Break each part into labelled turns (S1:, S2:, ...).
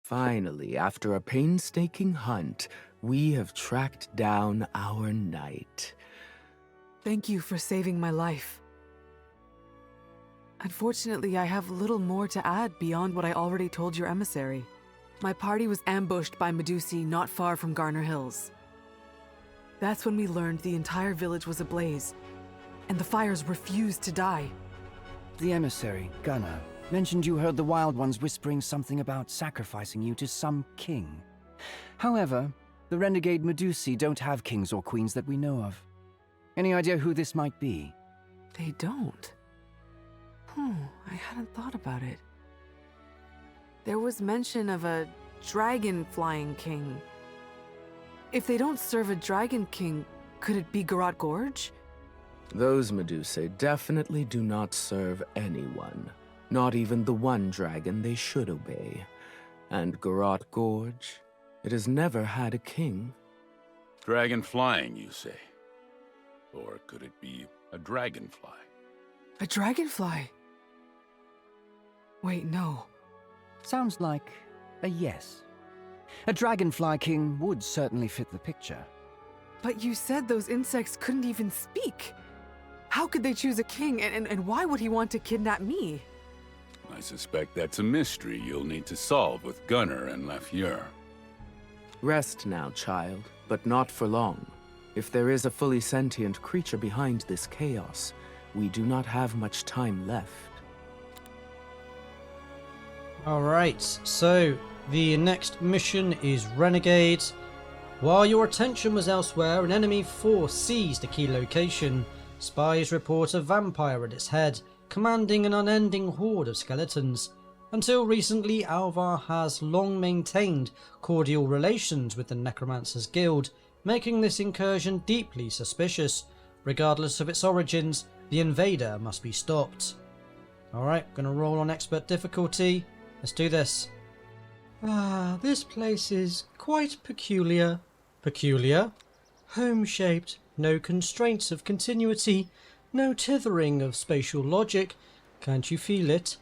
S1: Finally, after a painstaking hunt, we have tracked down our knight.
S2: Thank you for saving my life. Unfortunately, I have little more to add beyond what I already told your emissary. My party was ambushed by Medusi not far from Garner Hills. That's when we learned the entire village was ablaze, and the fires refused to die.
S3: The emissary, Gunnar, mentioned you heard the Wild Ones whispering something about sacrificing you to some king. However, the Renegade Medusi don't have kings or queens that we know of. Any idea who this might be?
S2: They don't. I hadn't thought about it. There was mention of a dragon-flying king. If they don't serve a dragon king, could it be Garrote Gorge?
S1: Those Medusae definitely do not serve anyone. Not even the one dragon they should obey. And Garrote Gorge, it has never had a king.
S4: Dragon flying, you say? Or could it be a dragonfly?
S2: A dragonfly? Wait, no.
S3: Sounds like a yes. A dragonfly king would certainly fit the picture.
S2: But you said those insects couldn't even speak. How could they choose a king, and why would he want to kidnap me?
S4: I suspect that's a mystery you'll need to solve with Gunnar and Lafleur.
S1: Rest now, child, but not for long. If there is a fully sentient creature behind this chaos, we do not have much time left.
S5: Alright, so the next mission is Renegade. While your attention was elsewhere, an enemy force seized a key location. Spies report a vampire at its head, commanding an unending horde of skeletons. Until recently, Alvar has long maintained cordial relations with the Necromancers Guild, making this incursion deeply suspicious. Regardless of its origins, the invader must be stopped. Alright, gonna roll on expert difficulty. Let's do this. This place is quite peculiar. Peculiar? Home-shaped, no constraints of continuity, no tethering of spatial logic. Can't you feel it?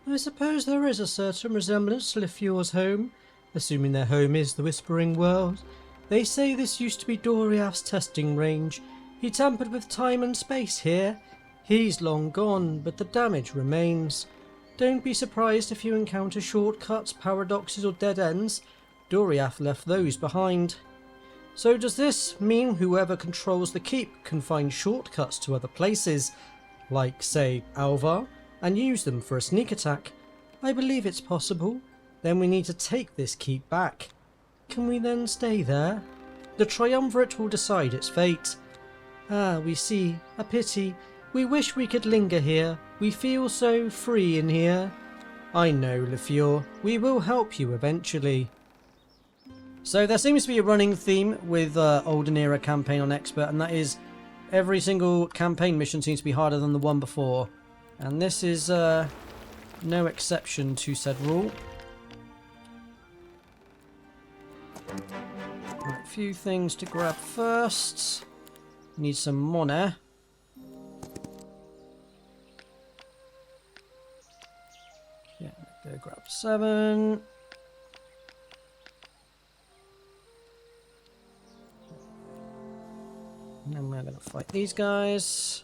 S5: I suppose there is a certain resemblance to Lafleur's home, assuming their home is the Whispering World. They say this used to be Doriath's testing range. He tampered with time and space here. He's long gone, but the damage remains. Don't be surprised if you encounter shortcuts, paradoxes or dead ends. Doriath left those behind. So does this mean whoever controls the keep can find shortcuts to other places, like say Alvar, and use them for a sneak attack? I believe it's possible. Then we need to take this keep back. Can we then stay there? The Triumvirate will decide its fate. We see. A pity. We wish we could linger here. We feel so free in here. I know, Lafleur. We will help you eventually. So there seems to be a running theme with Olden Era campaign on Expert, and that is every single campaign mission seems to be harder than the one before. And this is no exception to said rule. Right, a few things to grab first. Need some money. Yeah, go grab 7. And then we're going to fight these guys.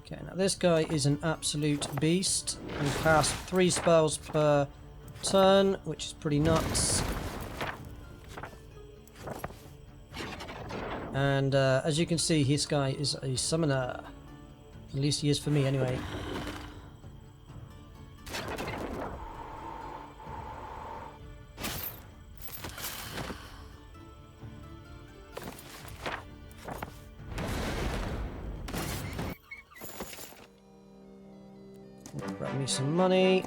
S5: Okay, now this guy is an absolute beast. We cast 3 spells per turn, which is pretty nuts. And as you can see, this guy is a summoner. At least he is for me anyway. Grab me some money.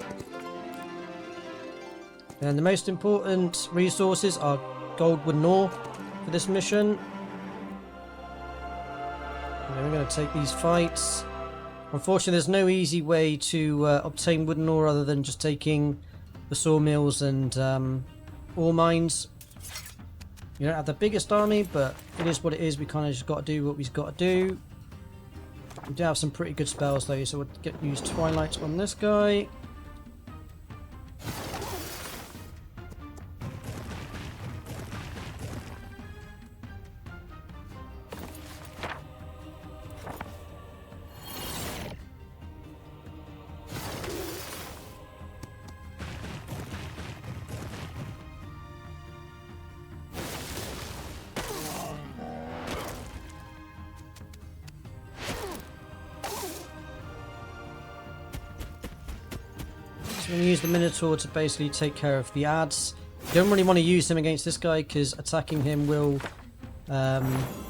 S5: And the most important resources are gold wooden ore for this mission. And then we're going to take these fights. Unfortunately, there's no easy way to obtain wooden ore other than just taking the sawmills and ore mines. You don't have the biggest army, but it is what it is. We kind of just got to do what we've got to do. We do have some pretty good spells though, so we'll use Twilight on this guy. So we're going to use the Minotaur to basically take care of the ads. Don't really want to use him against this guy because attacking him will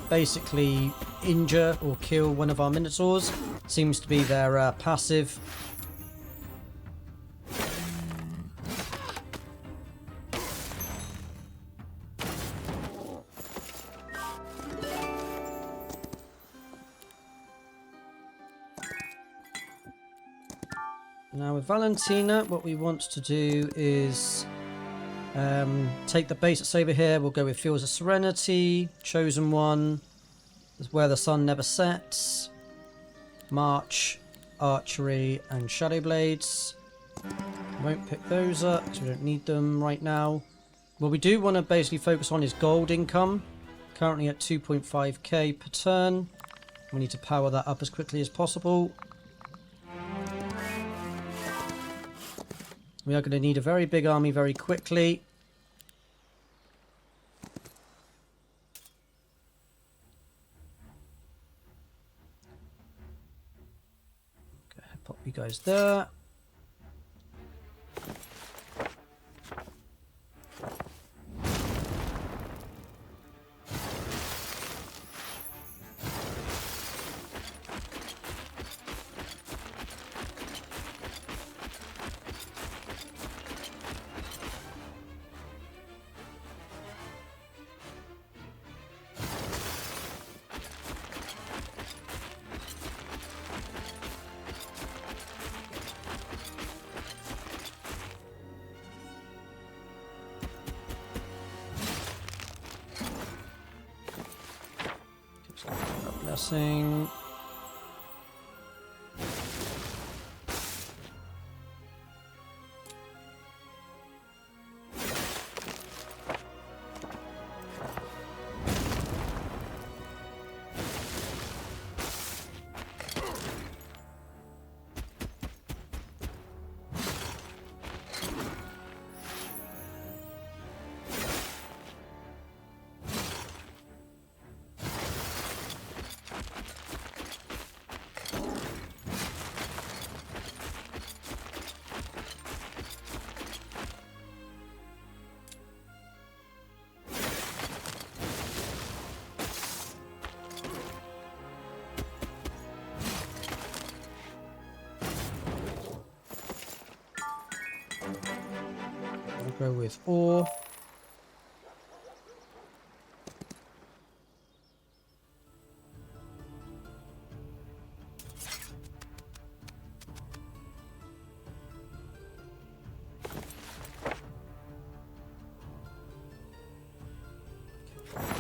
S5: basically injure or kill one of our Minotaurs. Seems to be their passive. Now with Valentina, what we want to do is take the base that's over here. We'll go with Fields of Serenity, Chosen One, is where the sun never sets, March, Archery, and Shadow Blades. Won't pick those up because we don't need them right now. What we do want to basically focus on is gold income, currently at 2.5k per turn. We need to power that up as quickly as possible. We are going to need a very big army very quickly. Go ahead, pop you guys there. Blessing. Go with ore.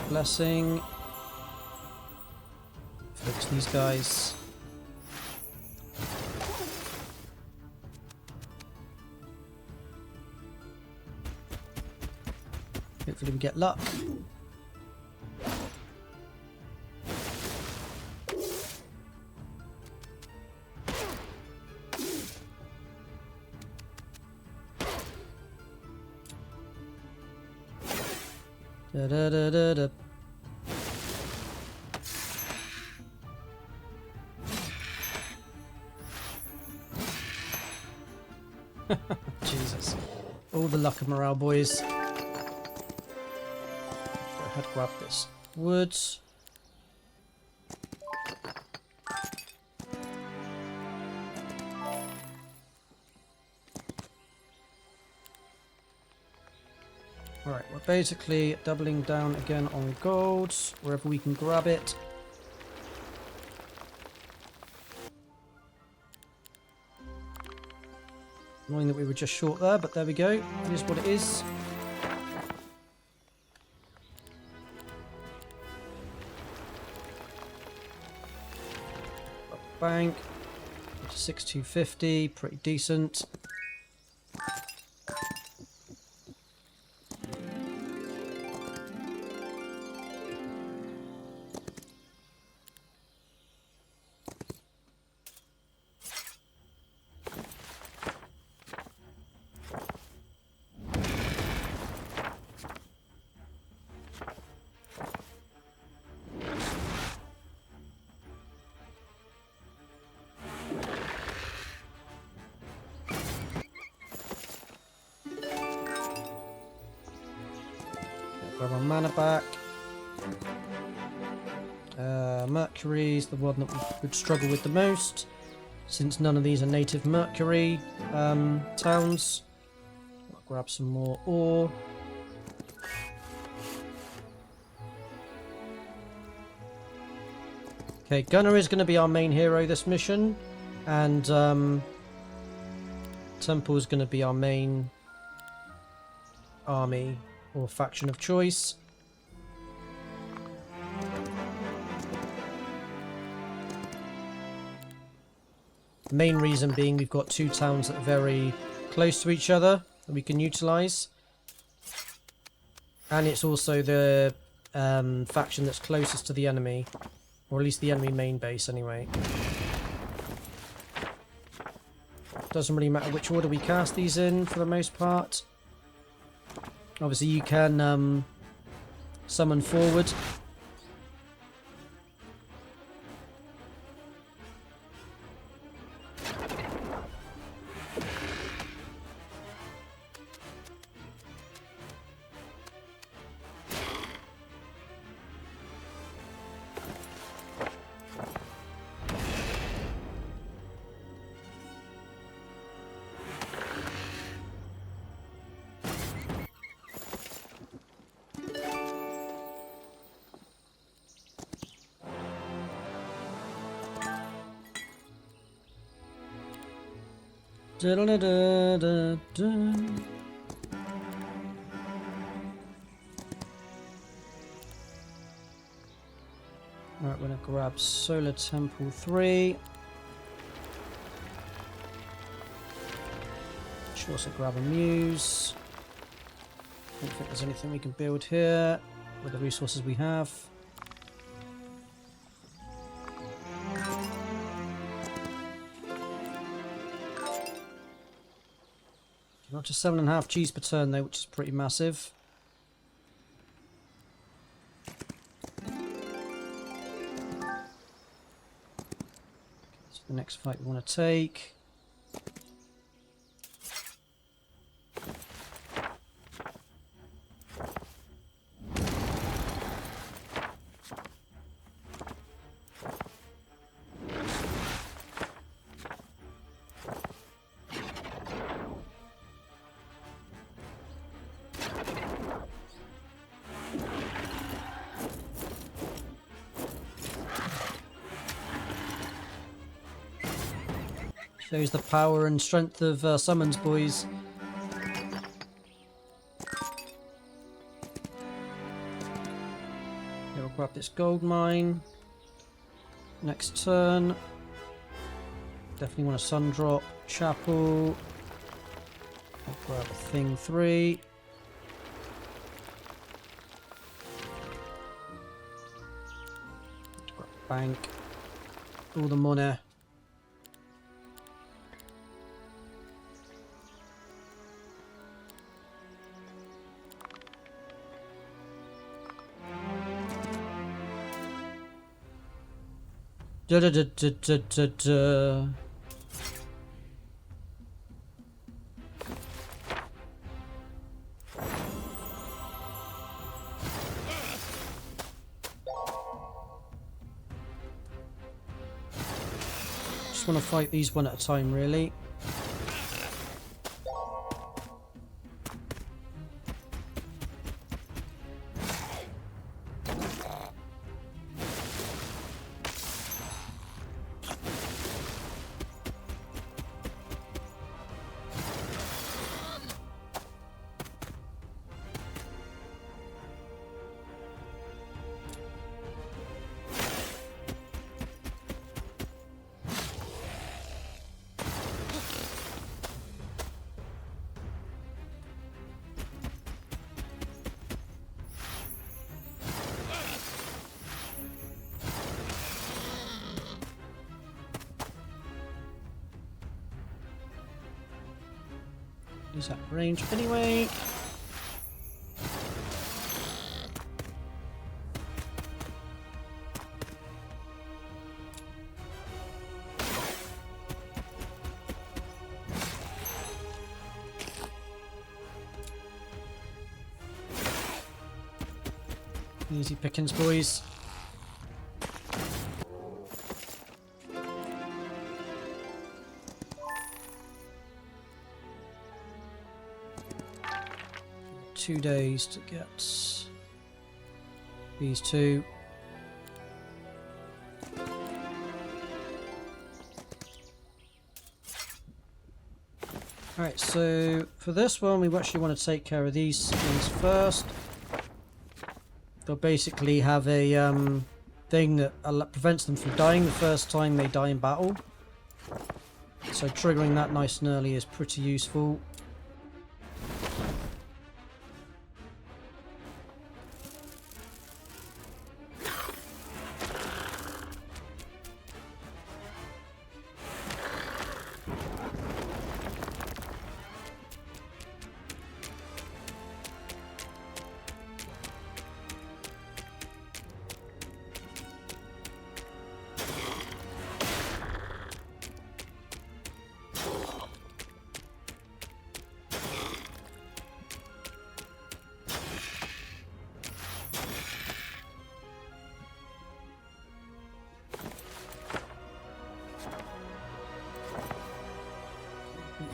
S5: Blessing. Focus these guys. Hopefully we get luck. Da da da da da. Jesus. All the luck and morale, boys. Grab this wood. Alright, we're basically doubling down again on gold, wherever we can grab it. Annoying that we were just short there, but there we go. It is what it is. bank. 6250, pretty decent. Grab our mana back. Mercury's the one that we would struggle with the most, since none of these are native Mercury towns. I'll grab some more ore. Okay, Gunner is going to be our main hero this mission, and Temple is going to be our main army or faction of choice. The main reason being we've got two towns that are very close to each other that we can utilise. And it's also the faction that's closest to the enemy. Or at least the enemy main base anyway. Doesn't really matter which order we cast these in for the most part. Obviously you can summon forward. Da-da-da-da-da. Alright, we're gonna grab Solar Temple 3. Should also grab a Muse. Don't think there's anything we can build here with the resources we have. Not to 7.5 Gs per turn though, which is pretty massive. So the next fight we want to take. Shows the power and strength of summons, boys. Yeah, we'll grab this gold mine. Next turn. Definitely want a sun drop. Chapel. I'll grab thing 3. Grab bank. All the money. Da da da da da da da. Just want to fight these one at a time, really. Use that range anyway. Easy pickings, boys. Two days to get these two. Alright, so for this one we actually want to take care of these things first. They'll basically have a thing that prevents them from dying the first time they die in battle. So triggering that nice and early is pretty useful.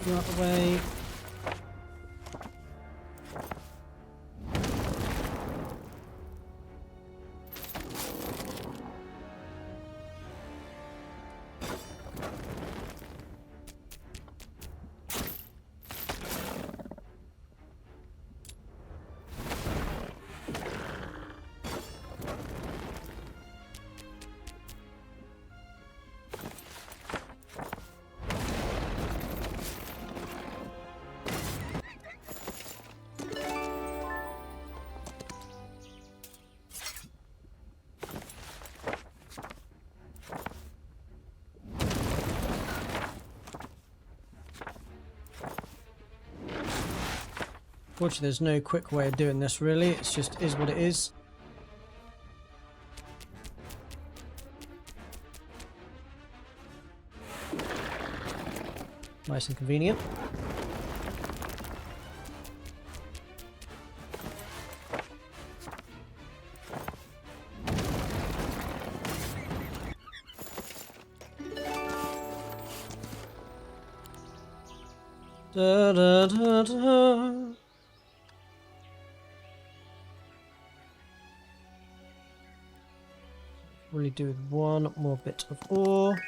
S5: You out the way. Fortunately, there's no quick way of doing this really, it's just is what it is. Nice and convenient. Da, da, da, da. Really do with one more bit of ore.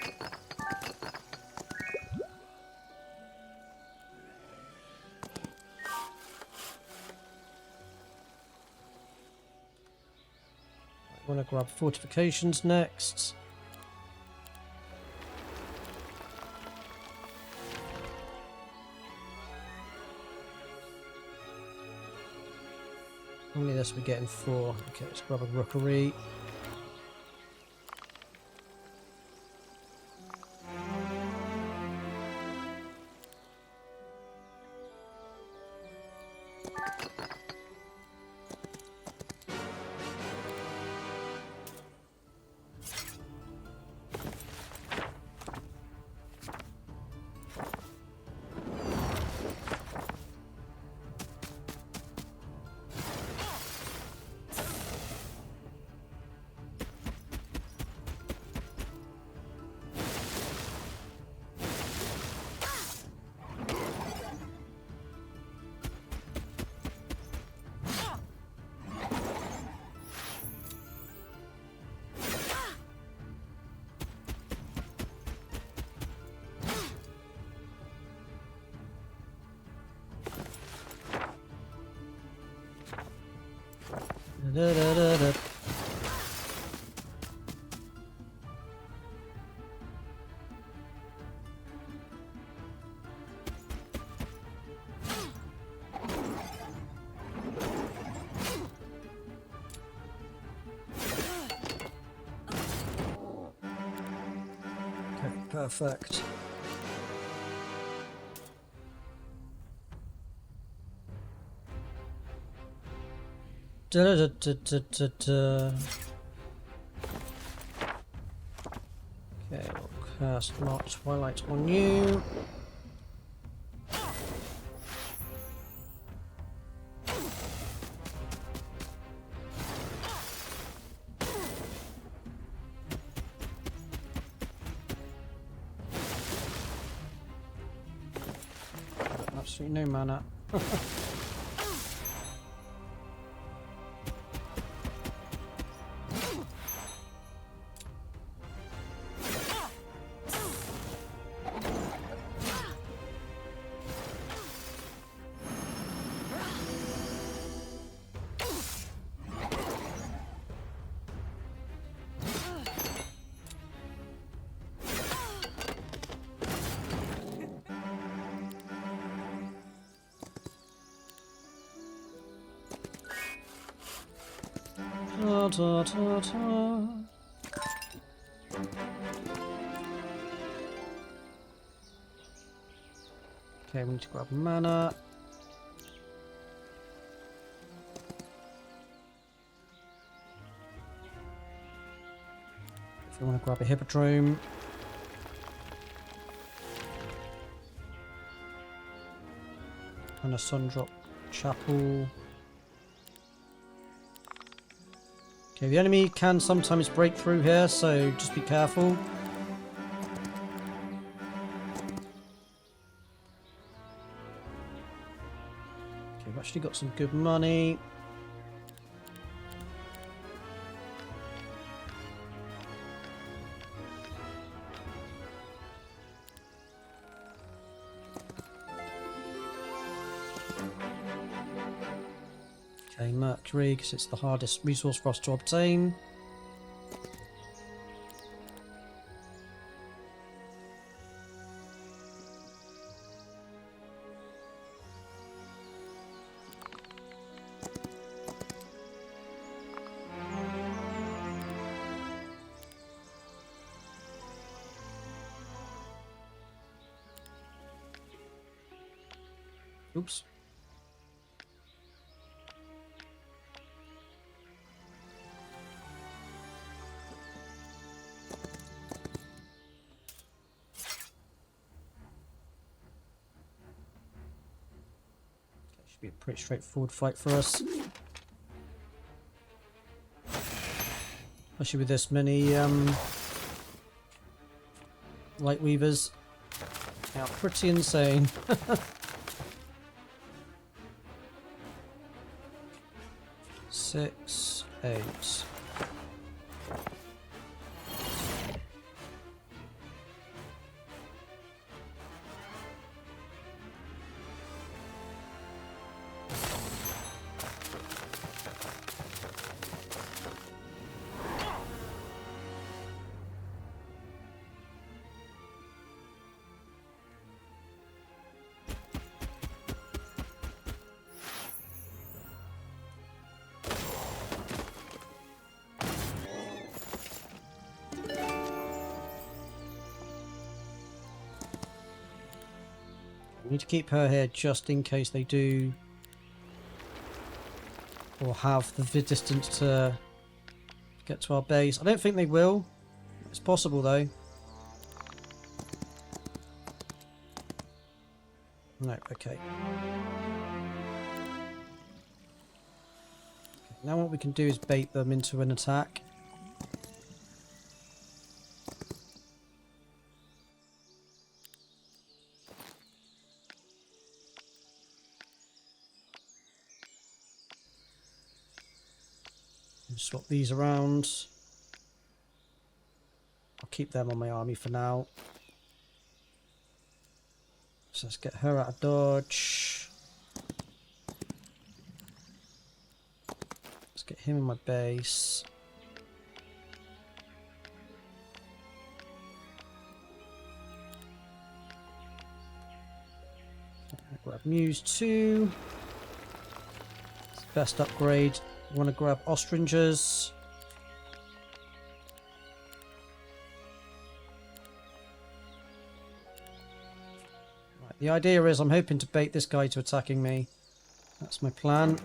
S5: I want to grab fortifications next. How many of this are we getting for? Okay, let's grab a rookery. Da, da, da, da. Okay, perfect. Da-da-da-da-da-da. Okay, we'll cast Mark Twilight on you. Absolutely no mana. Ta, ta, ta, ta. Okay, we need to grab mana. If you want to grab a hippodrome. And a Sundrop Chapel. Okay, the enemy can sometimes break through here, so just be careful. Okay, we've actually got some good money. Okay, Mercury, because it's the hardest resource for us to obtain. Oops. Should be a pretty straightforward fight for us. Especially with this many light weavers. They are pretty insane. 6, 8. We need to keep her here just in case they do, or have the distance to get to our base. I don't think they will. It's possible though. No, okay. Now what we can do is bait them into an attack. Swap these around. I'll keep them on my army for now. So let's get her out of dodge. Let's get him in my base. Grab Muse 2. Best upgrade. I want to grab Ostringers. Right, the idea is I'm hoping to bait this guy to attacking me. That's my plan.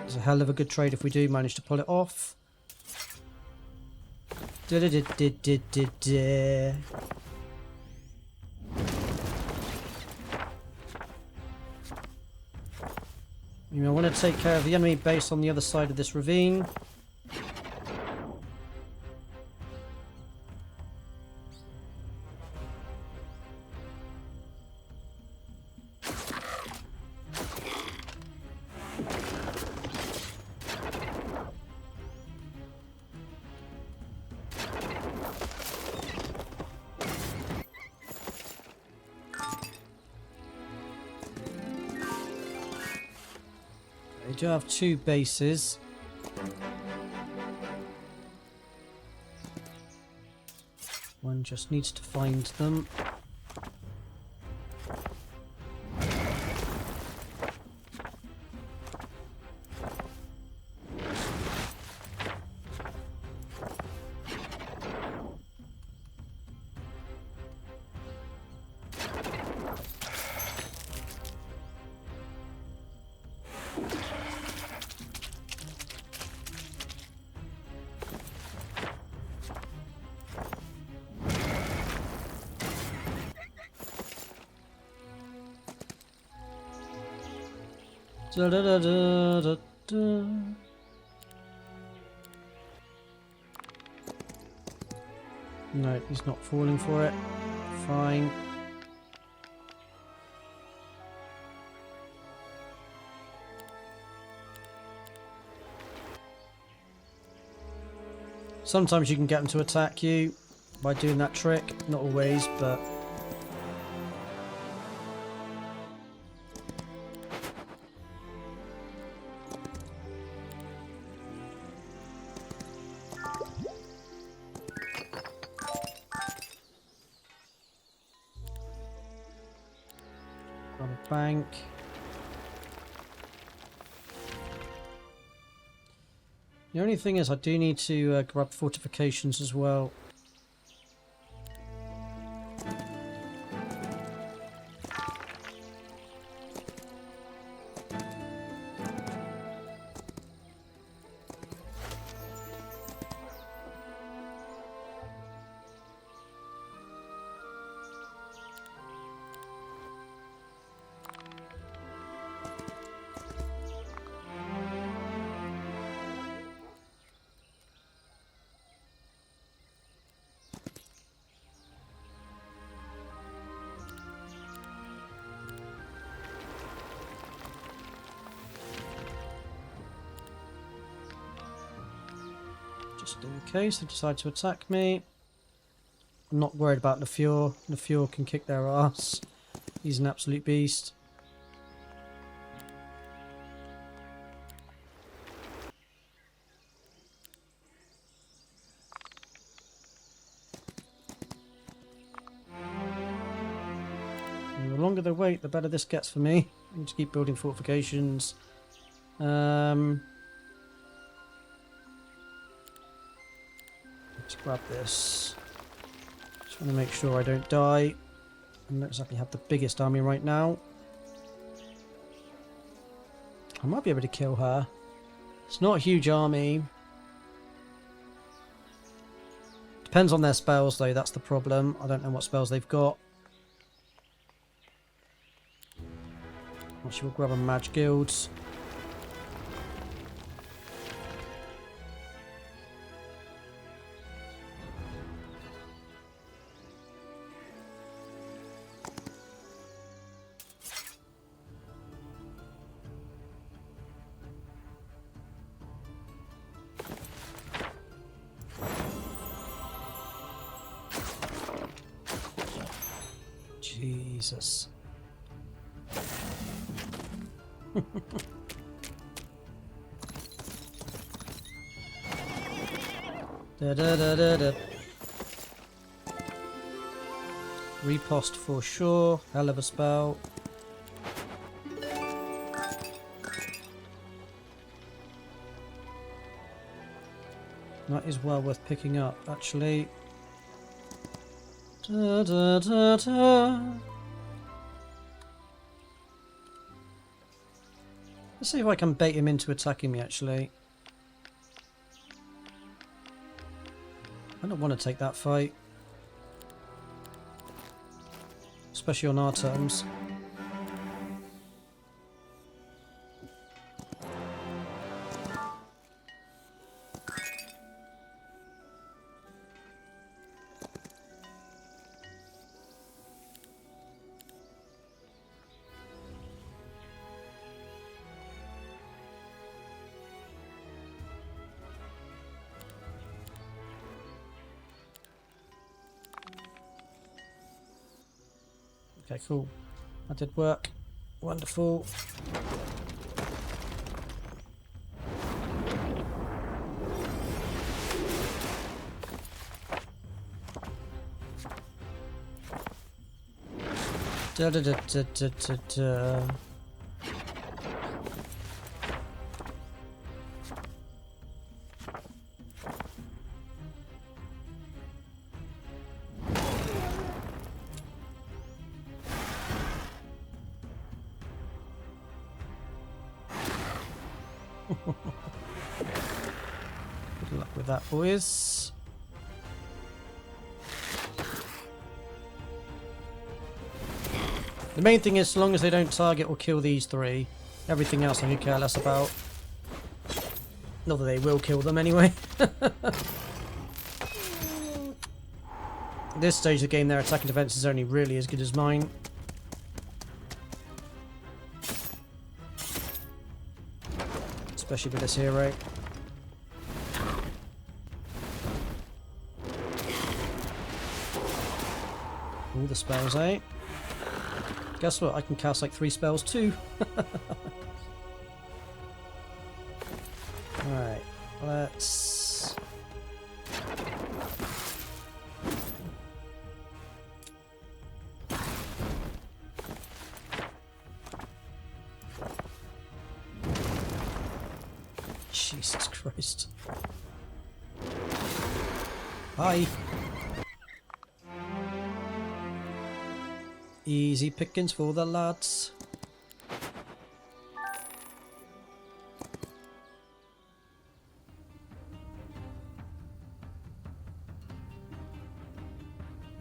S5: It's a hell of a good trade if we do manage to pull it off. Da-da-da-da-da-da-da. You know, I want to take care of the enemy base on the other side of this ravine. They do have two bases. One just needs to find them. Da da da da da da. No, he's not falling for it. Fine. Sometimes you can get them to attack you by doing that trick. Not always, but... Grab a bank. The only thing is I do need to grab fortifications as well. Just in case they decide to attack me. I'm not worried about LeFleur. LeFleur can kick their ass. He's an absolute beast. And the longer they wait, the better this gets for me. I need to keep building fortifications. Let's grab this. Just want to make sure I don't die. I don't exactly have the biggest army right now. I might be able to kill her. It's not a huge army. Depends on their spells though, that's the problem. I don't know what spells they've got. Actually, we'll grab a Mage Guilds. Jesus. Da da da da da. Riposte for sure. Hell of a spell. That is well worth picking up, actually. Da, da, da, da. Let's see if I can bait him into attacking me, actually. I don't want to take that fight. Especially on our terms. Okay, cool. That did work. Wonderful. Da da da da da da da. Good luck with that, boys. The main thing is, as long as they don't target or kill these three, everything else I could care less about. Not that they will kill them anyway. At this stage of the game, their attack and defense is only really as good as mine. Especially with this hero. All the spells, eh? Guess what? I can cast like 3 spells too. Alright, let's... Jesus Christ. Hi. Easy pickings for the lads.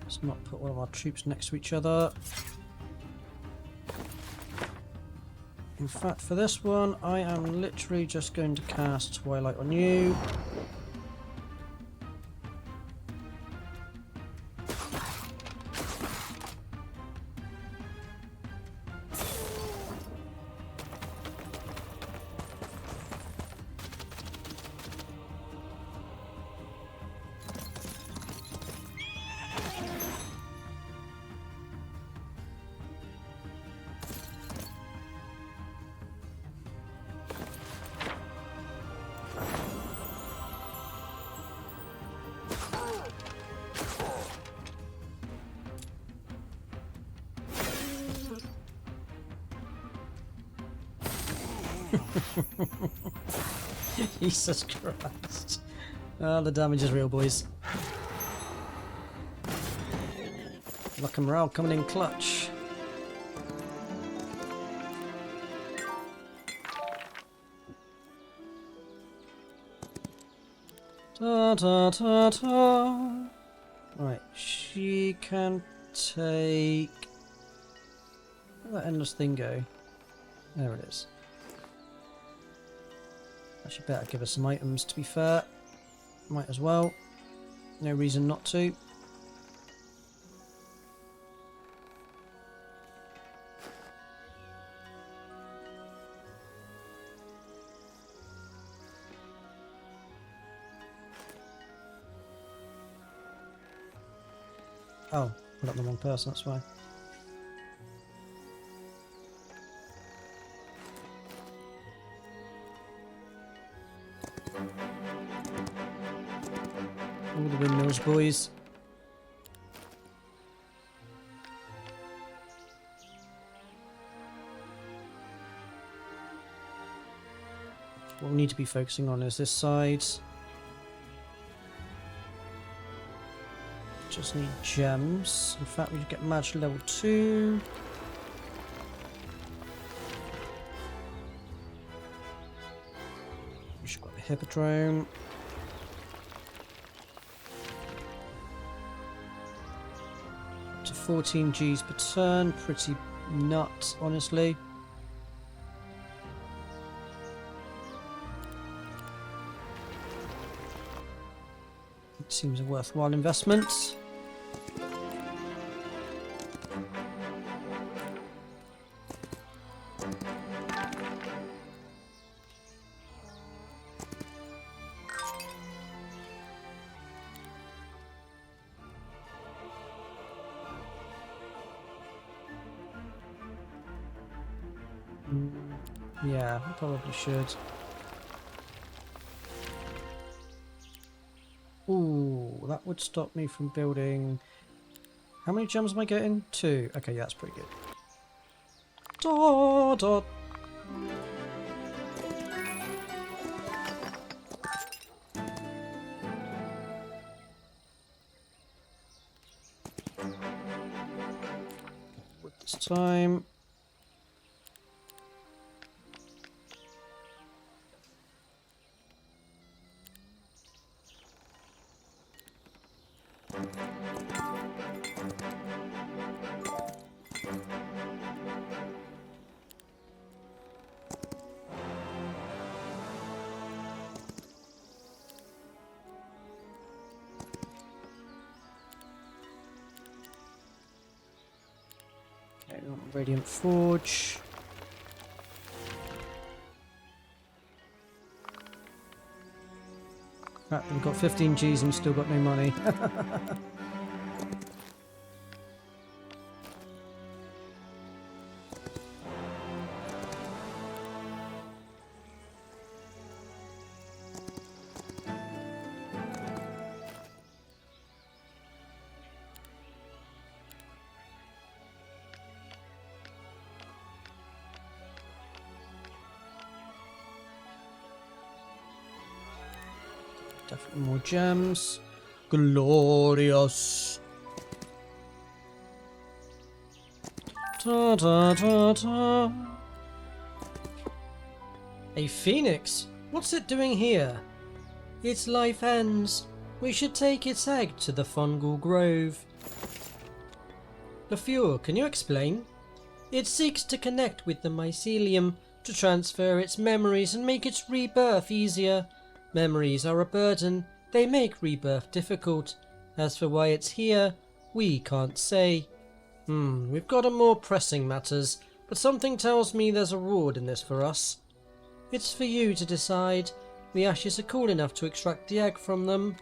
S5: Let's not put all of our troops next to each other. In fact, for this one, I am literally just going to cast Twilight on you. Jesus Christ. Oh, the damage is real, boys. Luck and morale coming in clutch. Ta ta ta ta. Right, she can take... Where'd that endless thing go? There it is. Actually better give us some items, to be fair. Might as well. No reason not to. Oh, put up the wrong person, that's why. All the windmills, boys. What we need to be focusing on is this side. Just need gems. In fact, we get magic level 2. We've got the hippodrome. Up to 14 Gs per turn. Pretty nuts, honestly. It seems a worthwhile investment. Yeah, I probably should. Ooh, that would stop me from building... How many gems am I getting? 2. Okay, yeah, that's pretty good. Da, da. With this time... Okay, we want Radiant Forge. Crap, we've got 15 Gs and we've still got no money. Definitely more gems. Glorious. Ta ta ta ta. A phoenix? What's it doing here? Its life ends. We should take its egg to the fungal grove. LaFleur, can you explain? It seeks to connect with the mycelium to transfer its memories and make its rebirth easier. Memories are a burden, they make rebirth difficult. As for why it's here, we can't say. We've got a more pressing matters, but something tells me there's a reward in this for us. It's for you to decide. The ashes are cool enough to extract the egg from them.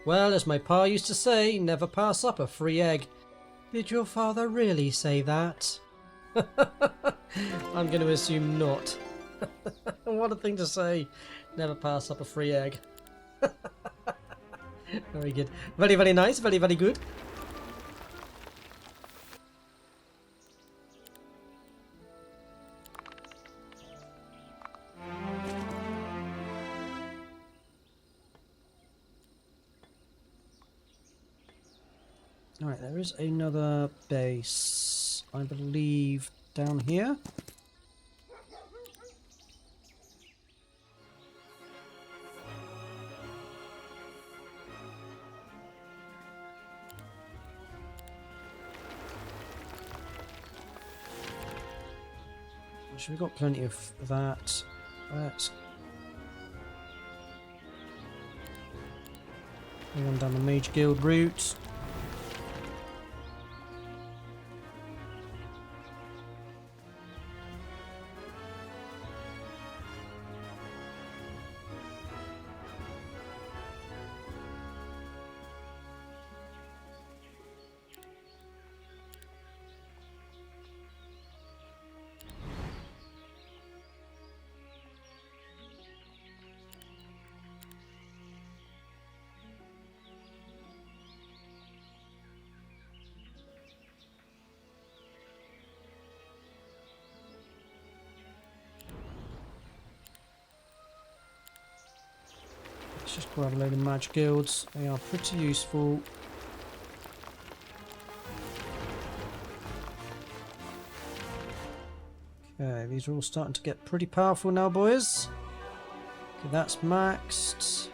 S5: Well, as my pa used to say, never pass up a free egg. Did your father really say that? I'm going to assume not. What a thing to say. Never pass up a free egg. Very good. Very, very nice. Very, very good. Alright, there is another base, I believe, down here. So we've got plenty of that. Let's go on down the Mage Guild route. Let's just grab a load of Mage Guilds. They are pretty useful. Okay, these are all starting to get pretty powerful now, boys. Okay, that's maxed.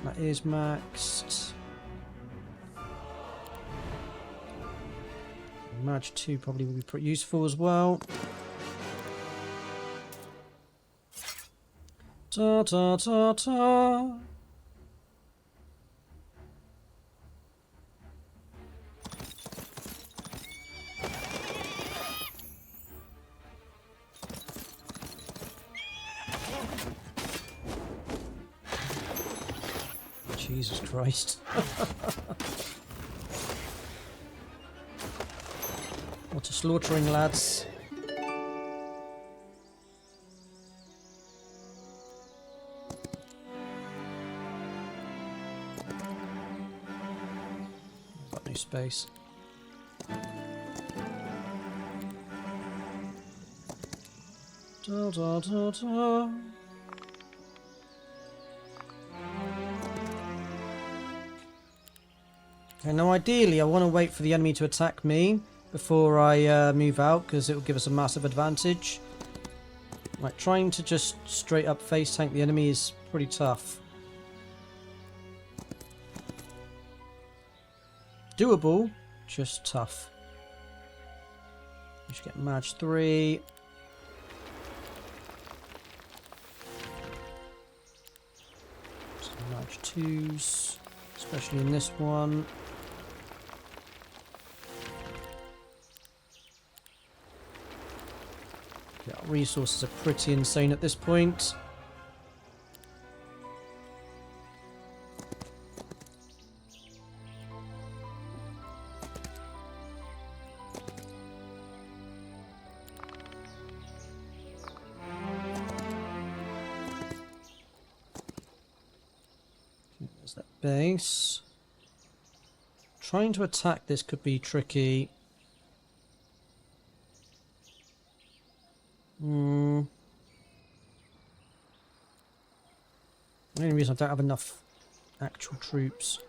S5: That is maxed. Mage 2 probably will be pretty useful as well. Ta ta ta ta. Jesus Christ. What a slaughtering, lads. Got no space. Da, da, da, da. Okay, now ideally I want to wait for the enemy to attack me before I move out, because it will give us a massive advantage. Like, trying to just straight up face tank the enemy is pretty tough. Doable, just tough. We should get Mage 3. Some Mage 2s, especially in this one. Yeah, resources are pretty insane at this point. There's that base. Trying to attack this could be tricky. The only reason I don't have enough actual troops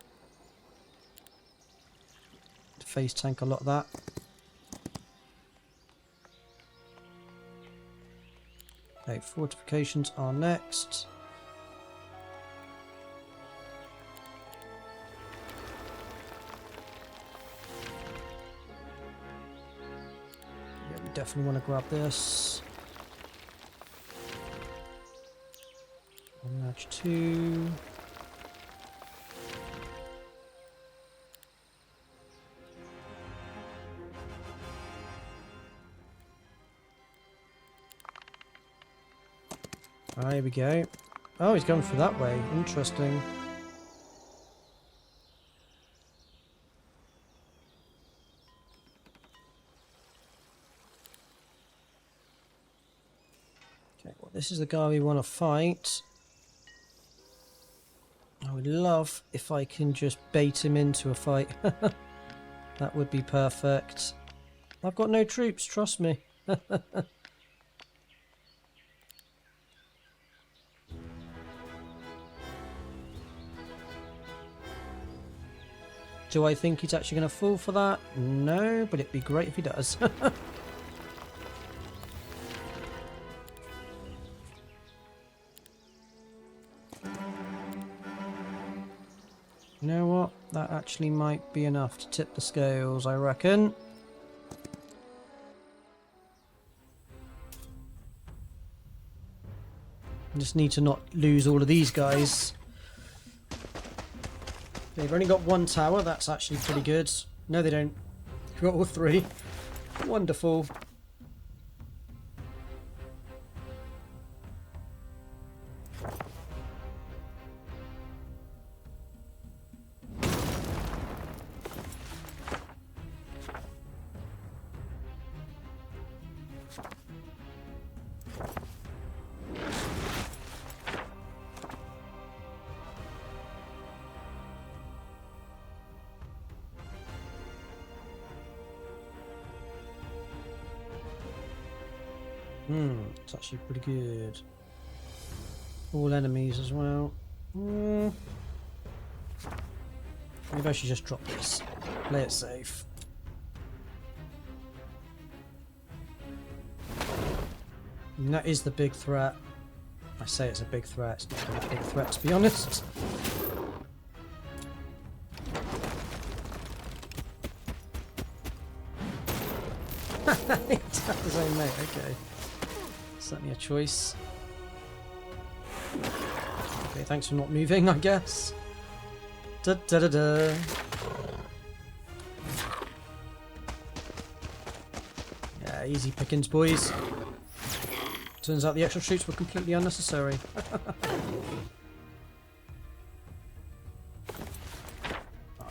S5: to face tank a lot of that. Okay, fortifications are next. Yeah, we definitely want to grab this. Match 2. Here we go. Oh, he's going for that way. Interesting. Okay, well, this is the guy we want to fight. I would love if I can just bait him into a fight. That would be perfect. I've got no troops, trust me. Do I think he's actually going to fall for that? No, but it'd be great if he does. You know what? That actually might be enough to tip the scales, I reckon. I just need to not lose all of these guys. They've only got one tower, that's actually pretty good. No, they don't. They've got all 3. Wonderful. It's actually pretty good. All enemies as well. Maybe I should just drop this. Play it safe. And that is the big threat. I say it's a big threat. It's not a big threat, to be honest. He attacked his own mate, okay. Certainly a choice. Okay, thanks for not moving, I guess. Da da da da. Yeah, easy pickings, boys. Turns out the extra troops were completely unnecessary. Oh,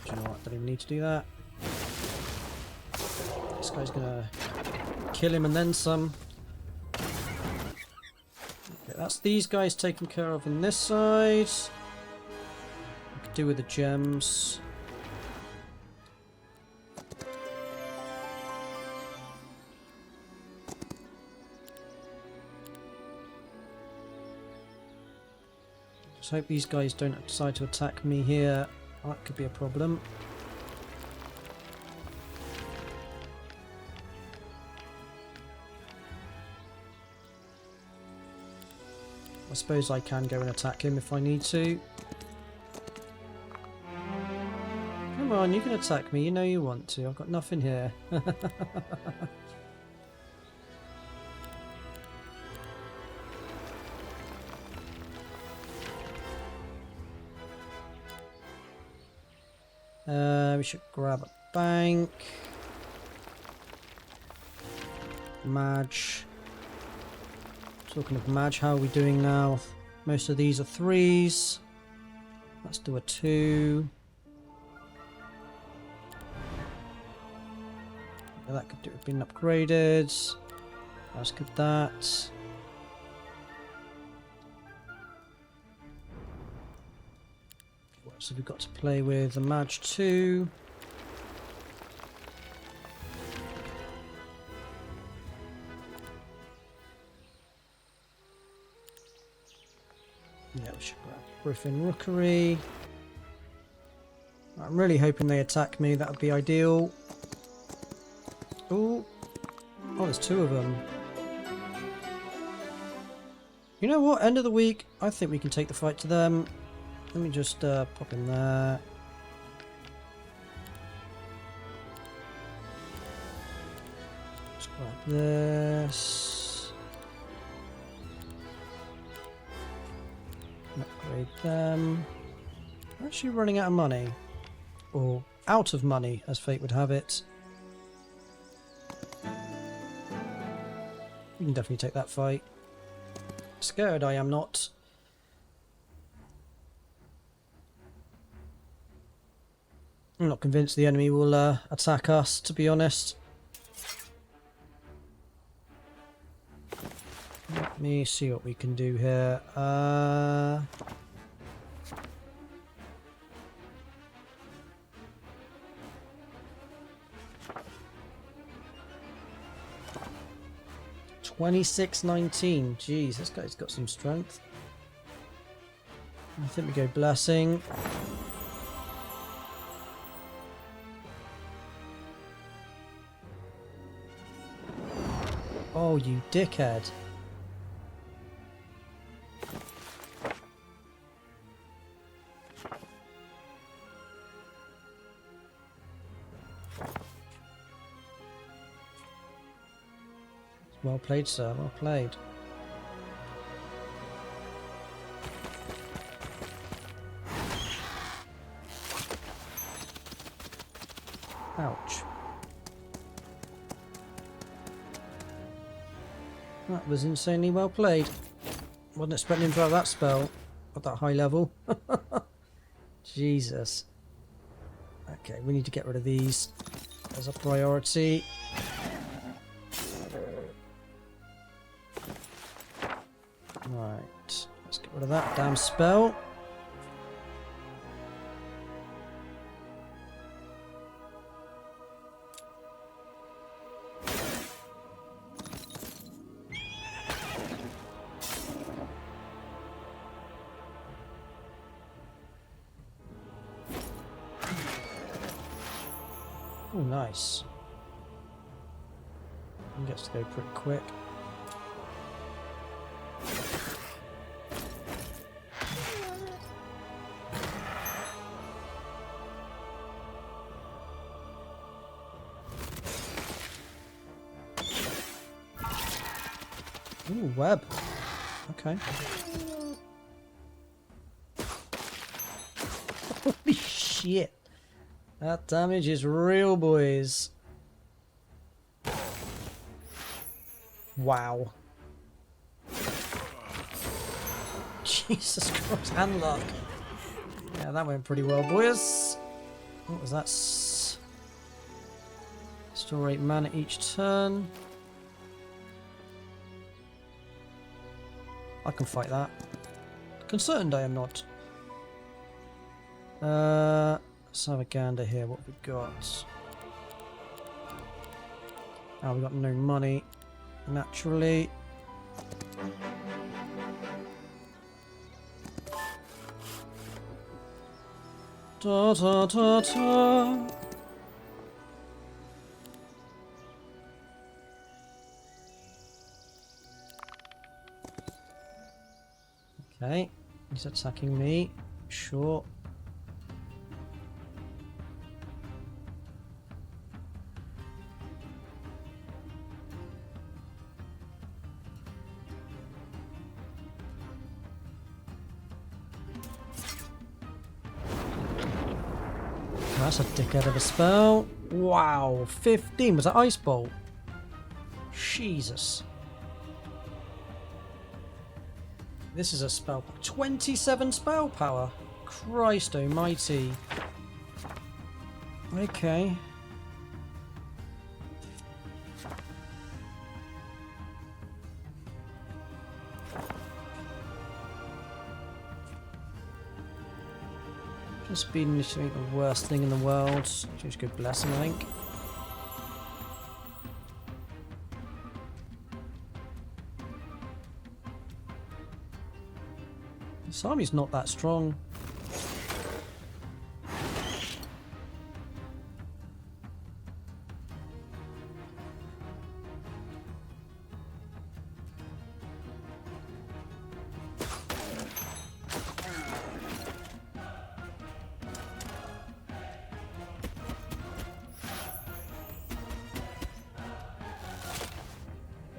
S5: do you know what? Don't even need to do that. This guy's gonna kill him and then some. Okay, that's these guys taken care of on this side. We could do with the gems. Just hope these guys don't decide to attack me here. That could be a problem. I suppose I can go and attack him if I need to. Come on, you can attack me. You know you want to. I've got nothing here. We should grab a bank. Madge. Talking of Madge, how are we doing now? Most of these are 3s. Let's do a 2. Yeah, that could have been upgraded. As could that. What else have we got to play with? A Madge 2. Yeah, we should grab Griffin Rookery. I'm really hoping they attack me. That would be ideal. Ooh. Oh, there's 2 of them. You know what? End of the week. I think we can take the fight to them. Let me just pop in there. Let's grab this. Upgrade them. We're actually running out of money. Or out of money, as fate would have it. We can definitely take that fight. Scared I am not. I'm not convinced the enemy will attack us, to be honest. Let me see what we can do here. 2619. Jeez, this guy's got some strength. I think we go blessing. Oh, you dickhead. Well played, sir. Well played. Ouch. That was insanely well played. Wasn't expecting him to have that spell at that high level. Jesus. Okay, we need to get rid of these as a priority. Right, let's get rid of that damn spell. Oh, nice. He gets to go pretty quick. Ooh, web. Okay. Holy shit. That damage is real, boys. Wow. Jesus Christ, hand luck. Yeah, that went pretty well, boys. What was that? Store 8 mana each turn. I can fight that. Concerned I am not. Let's have a gander here. What we got? Oh, we got no money. Naturally. Da da da da. Okay, he's attacking me. Sure. That's a dickhead of a spell. Wow, 15. Was that Ice Bolt? Jesus. This is a spell. 27 spell power. Christ almighty. Okay. Speed initially the worst thing in the world. Just good blessing, I think. This army's not that strong.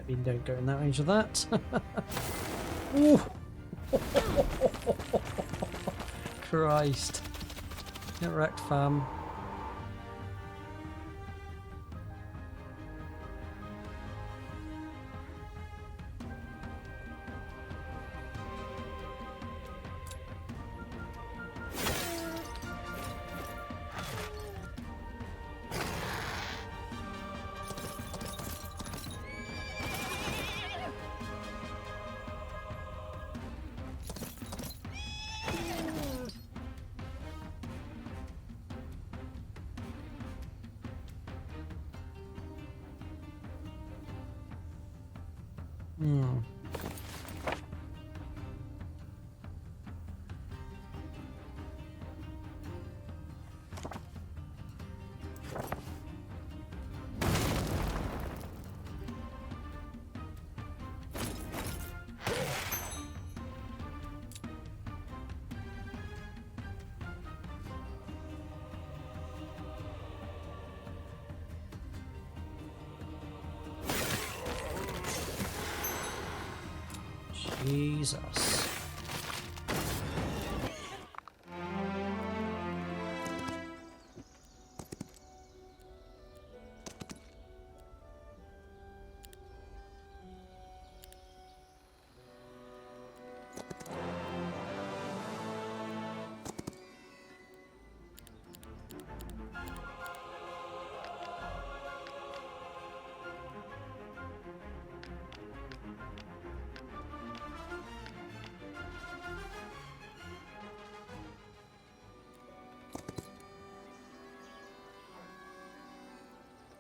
S5: Maybe don't go in that range of that. Ooh. Christ. Get wrecked, fam. Jesus.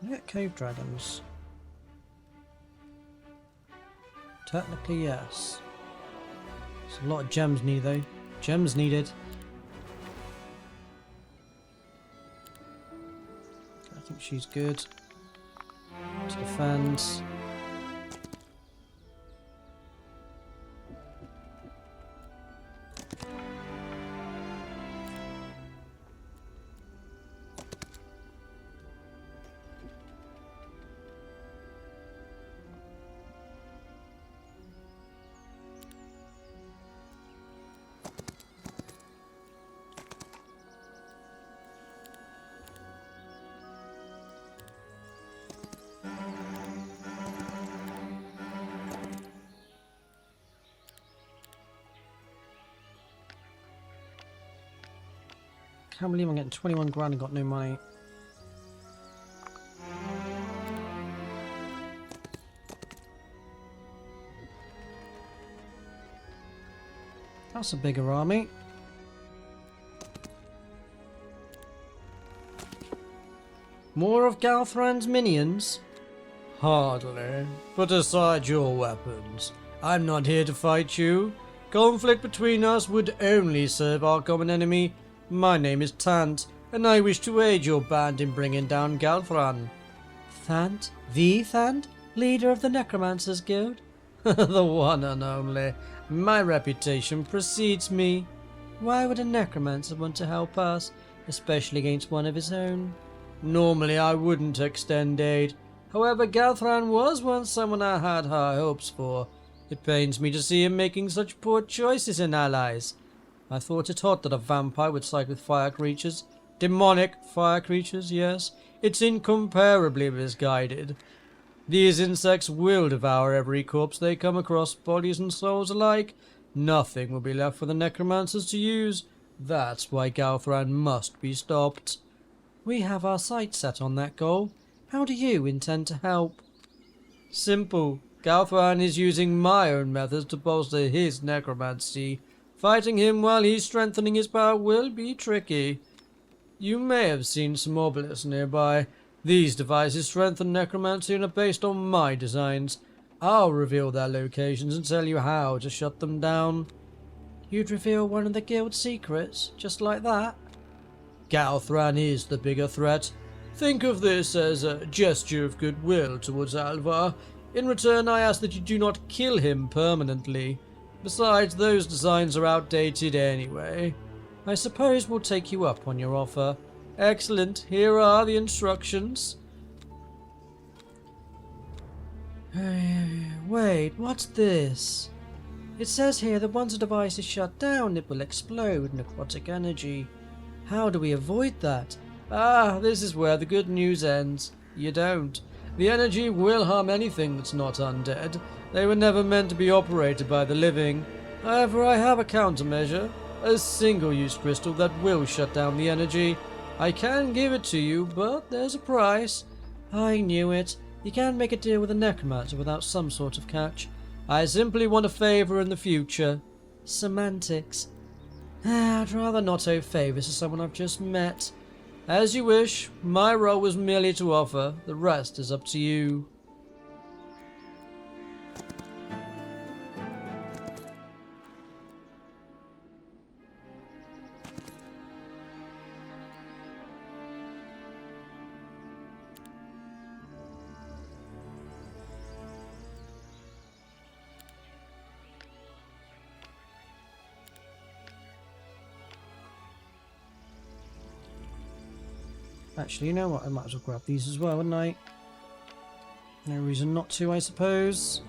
S5: Yeah, cave dragons. Technically, yes. There's a lot of gems needed, though. Gems needed. I think she's good. To defend. Can't believe I'm getting 21 grand and got no money. That's a bigger army. More of Galthran's minions? Hardly. Put aside your weapons. I'm not here to fight you. Conflict between us would only serve our common enemy. My name is Tant, and I wish to aid your band in bringing down Galthran. Thant? The Thant? Leader of the Necromancers Guild? The one and only. My reputation precedes me. Why would a necromancer want to help us, especially against one of his own? Normally I wouldn't extend aid. However, Galthran was once someone I had high hopes for. It pains me to see him making such poor choices in allies. I thought it odd that a vampire would side with fire creatures. Demonic fire creatures, yes. It's incomparably misguided. These insects will devour every corpse they come across, bodies and souls alike. Nothing will be left for the necromancers to use. That's why Galthran must be stopped. We have our sights set on that goal. How do you intend to help? Simple. Galthran is using my own methods to bolster his necromancy. Fighting him while he's strengthening his power will be tricky. You may have seen some obelisks nearby. These devices strengthen necromancy and are based on my designs. I'll reveal their locations and tell you how to shut them down. You'd reveal one of the guild's secrets, just like that? Galthran is the bigger threat. Think of this as a gesture of goodwill towards Alvar. In return, I ask that you do not kill him permanently. Besides, those designs are outdated anyway. I suppose we'll take you up on your offer. Excellent, here are the instructions. Wait, what's this? It says here that once a device is shut down, it will explode in aquatic energy. How do we avoid that? Ah, this is where the good news ends. You don't. The energy will harm anything that's not undead. They were never meant to be operated by the living. However, I have a countermeasure. A single-use crystal that will shut down the energy. I can give it to you, but there's a price. I knew it. You can't make a deal with a necromancer without some sort of catch. I simply want a favour in the future. Semantics. I'd rather not owe favours to someone I've just met. As you wish. My role was merely to offer. The rest is up to you. Actually, you know what? I might as well grab these as well, wouldn't I? No reason not to, I suppose.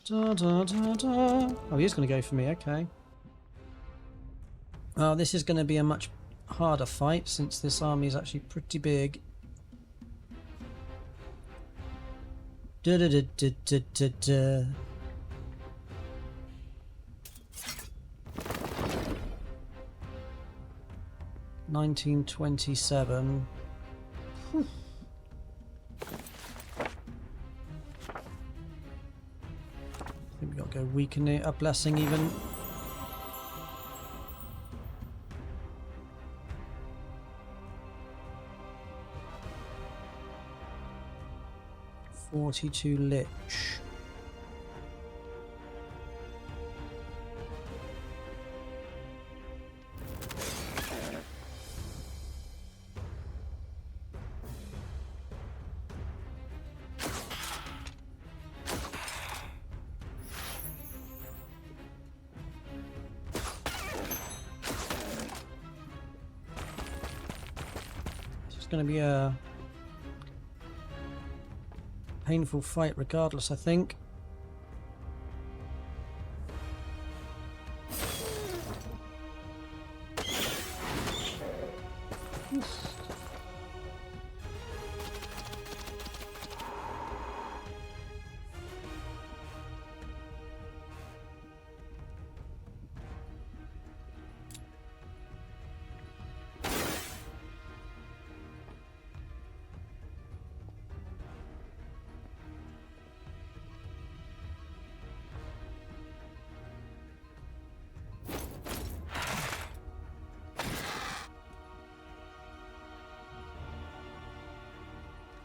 S5: Da, da, da, da. Oh, he's going to go for me, okay. Oh, this is going to be a much harder fight since this army is actually pretty big. Da da da da da da da. $1927. Whew. I think we got to go weaken it, a blessing even. $42 lich. Going to be a painful fight regardless, I think.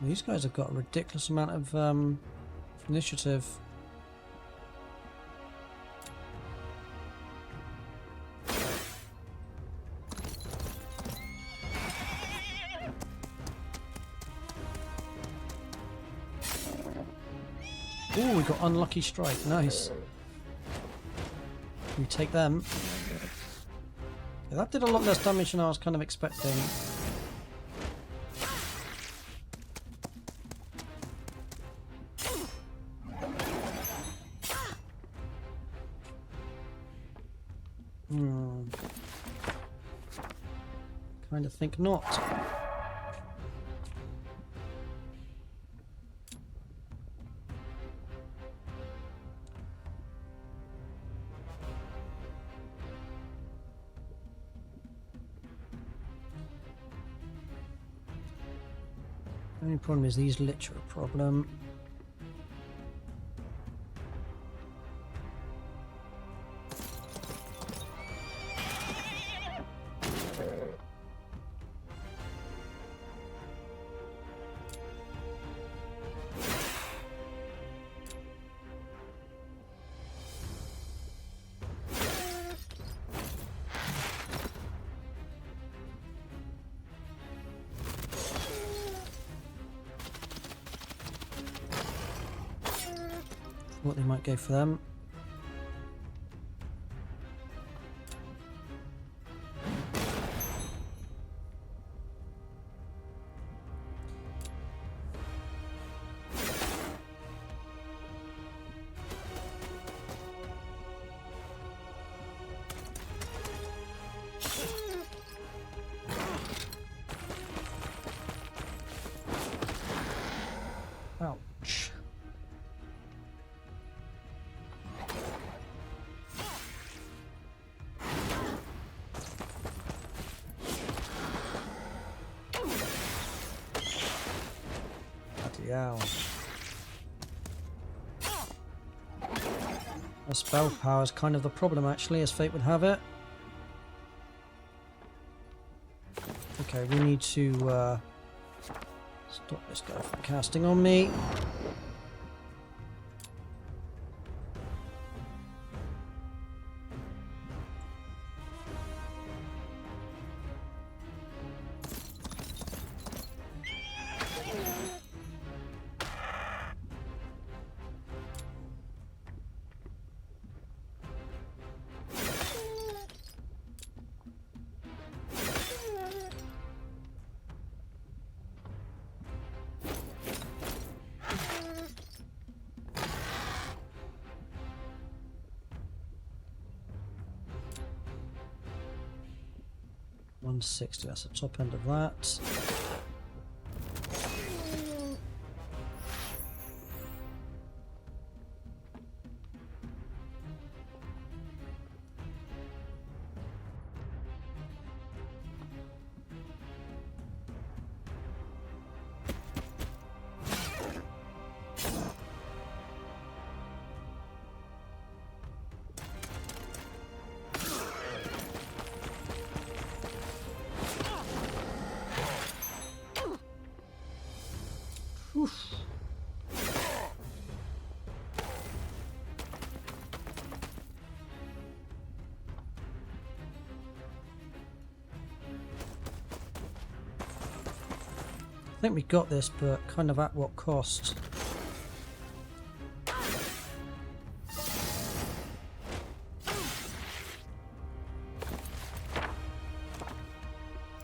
S5: These guys have got a ridiculous amount of initiative. Oh, we got unlucky strike. Nice. We take them. Yeah, that did a lot less damage than I was kind of expecting. Kind of think not. The only problem is these lich are a problem. What they might go for them. Ouch. Yeah. The spell power is kind of the problem, actually, as fate would have it. Okay, we need to stop this guy from casting on me. $160, that's the top end of that. Oof. I think we got this, but kind of at what cost?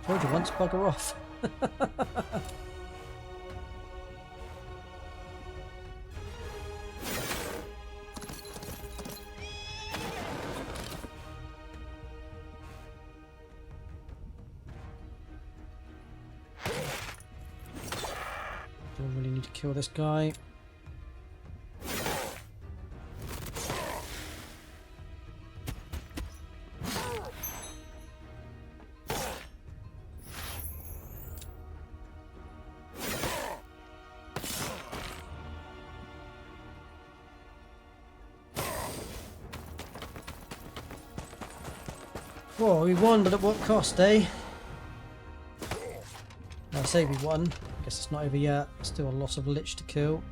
S5: Told you once, bugger off. Don't really need to kill this guy. Whoa, we won, but at what cost, eh? I say we won. Guess it's not over yet. Still a lot of lich to kill.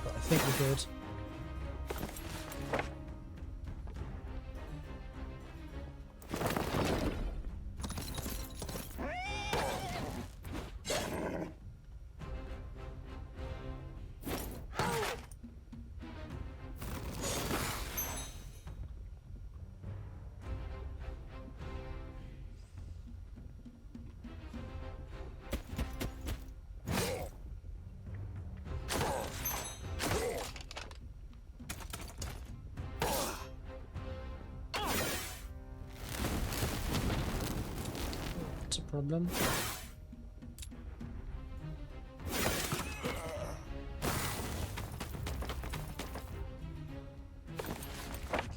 S5: But I think we're good. That's a problem.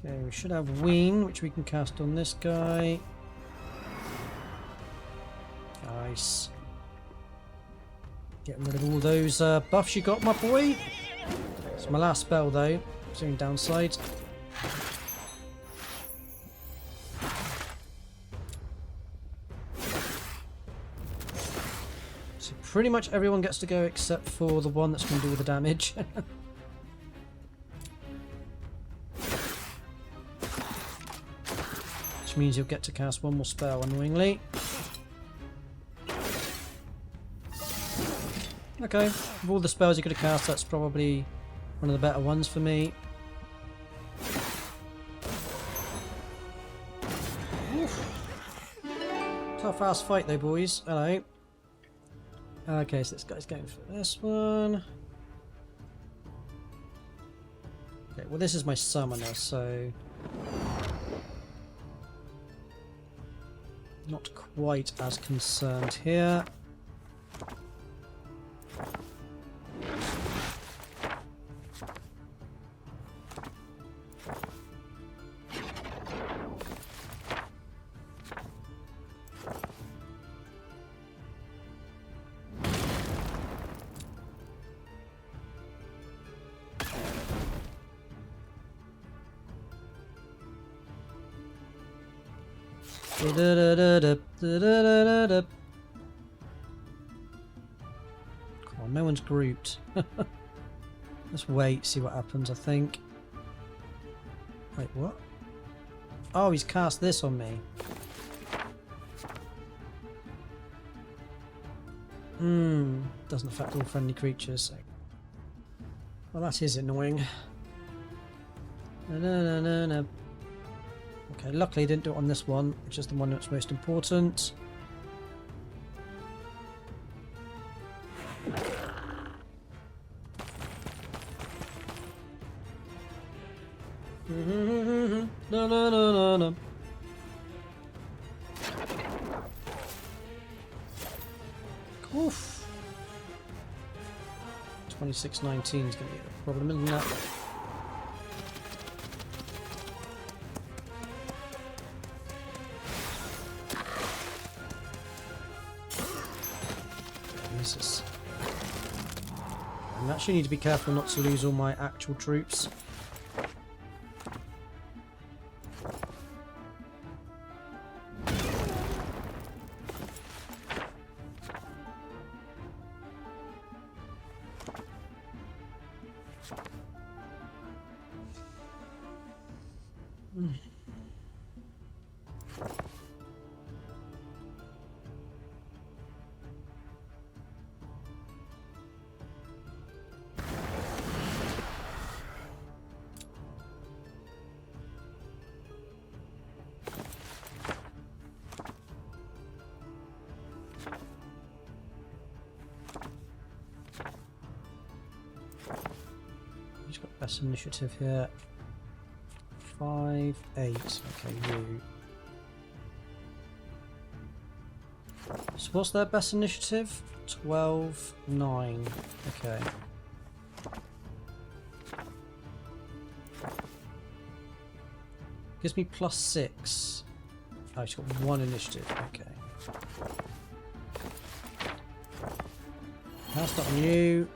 S5: Okay, we should have Wing, which we can cast on this guy. Nice. Getting rid of all those buffs you got, my boy. It's my last spell, though. It's the only downside. So pretty much everyone gets to go except for the one that's going to do all the damage. Which means you'll get to cast one more spell, annoyingly. Okay, of all the spells you could have cast, that's probably one of the better ones for me. Oof. Tough ass fight though, boys. Hello. Okay, so this guy's going for this one. Okay, well this is my summoner, so... not quite as concerned here. Come on, no one's grouped. Let's wait, see what happens, I think. Wait, what? Oh, he's cast this on me. Doesn't affect all friendly creatures. So. Well, that is annoying. No. Okay, luckily I didn't do it on this one, which is the one that's most important. No. Oof. 2619 is going to be a problem, isn't that? Jesus. I actually need to be careful not to lose all my actual troops. He's got best initiative here. 5, 8. Okay, you. So what's their best initiative? 12, 9. Okay. Gives me +6. Oh, he's got 1 initiative. Okay. Cast that on you.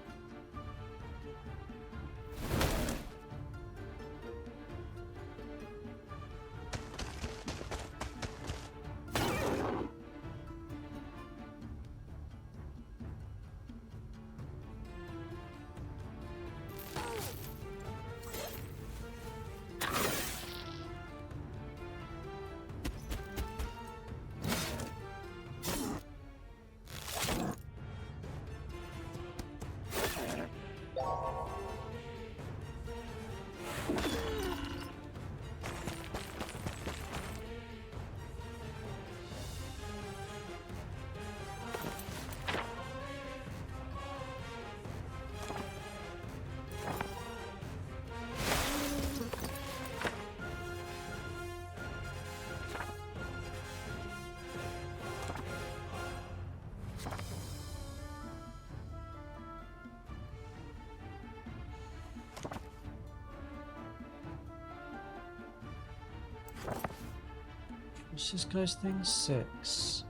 S5: What's this guy's thing? 6.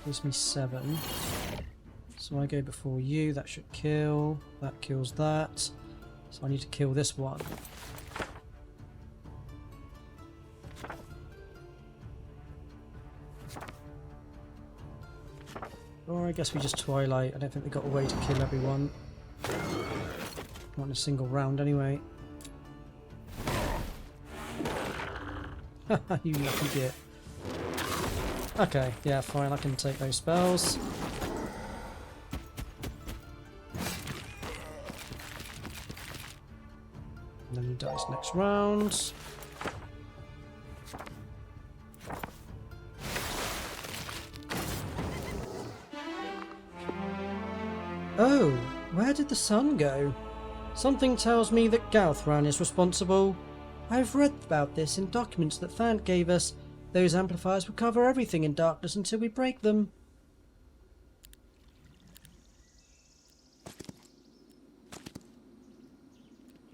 S5: Gives me 7. So I go before you. That should kill. That kills that. So I need to kill this one. Or I guess we just Twilight. I don't think we got a way to kill everyone. Not in a single round anyway. Haha, you lucky git. Okay, yeah, fine, I can take those spells. And then he dies next round. Oh, where did the sun go? Something tells me that Gauthran is responsible. I've read about this in documents that Thant gave us. Those amplifiers will cover everything in darkness until we break them.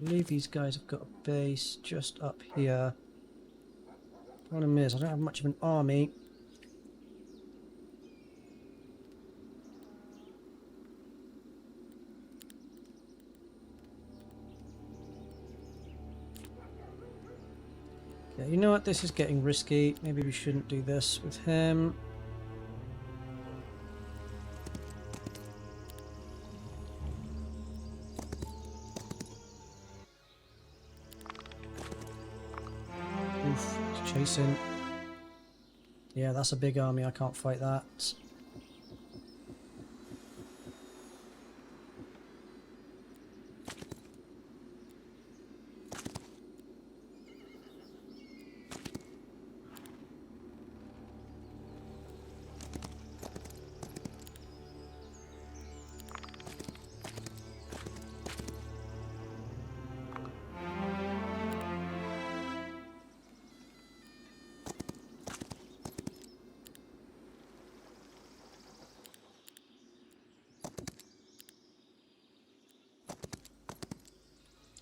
S5: I believe these guys have got a base just up here. Problem is, I don't have much of an army. Yeah, you know what? This is getting risky. Maybe we shouldn't do this with him. Oof, he's chasing. Yeah, that's a big army. I can't fight that.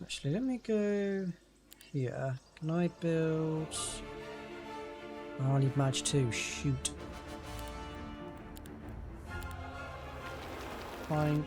S5: Actually, let me go here. Can I build... Oh, I need Mage 2. Shoot. Fine.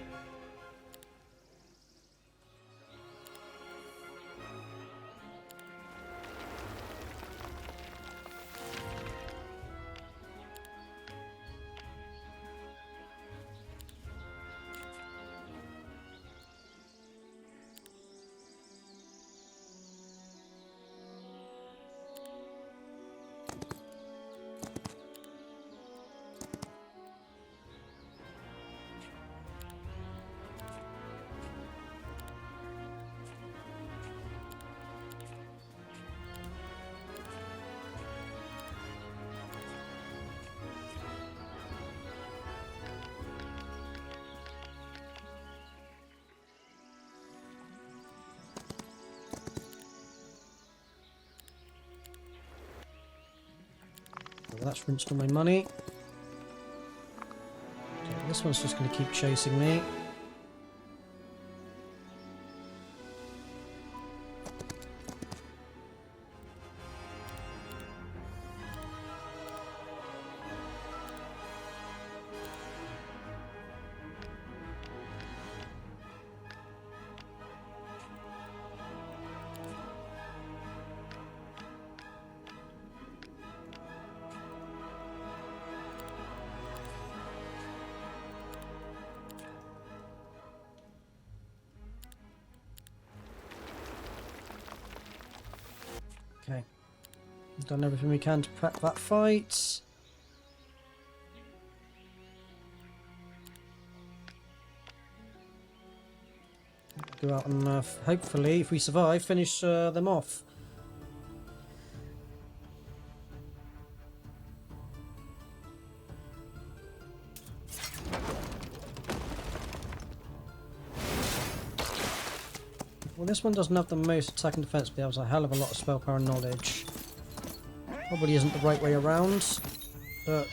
S5: Well, that's rinsed all my money. Okay, this one's just going to keep chasing me. Okay, we've done everything we can to prep that fight. Go out and hopefully, if we survive, finish them off. Well, this one doesn't have the most attack and defense, but it has a hell of a lot of spell power and knowledge. Probably isn't the right way around, but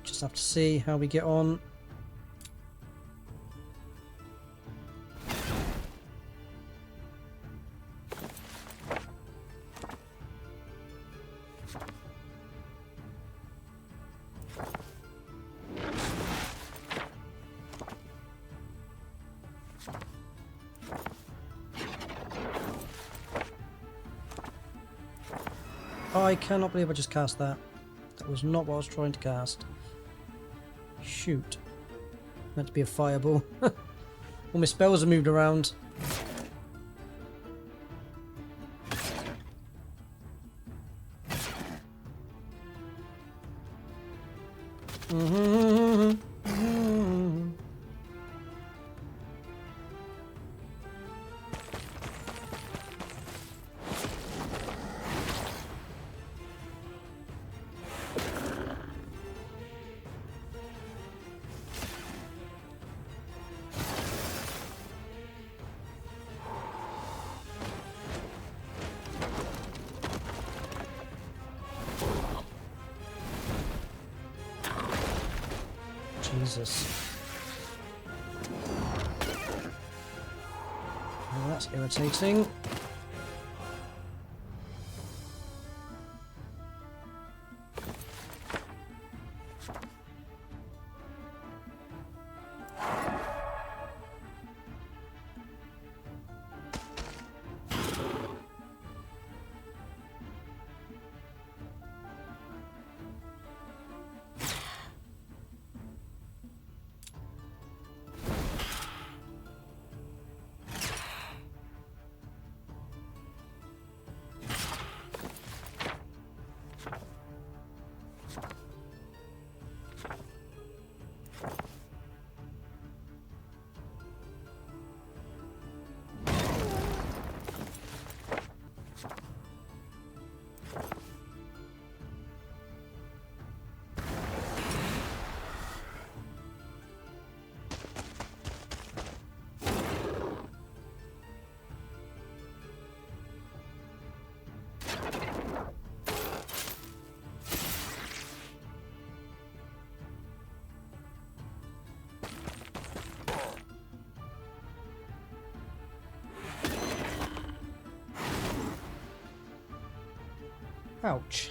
S5: just have to see how we get on. I cannot believe I just cast that. That was not what I was trying to cast. Shoot. Meant to be a fireball. All my spells are moved around. Jesus. Well, that's irritating. Ouch.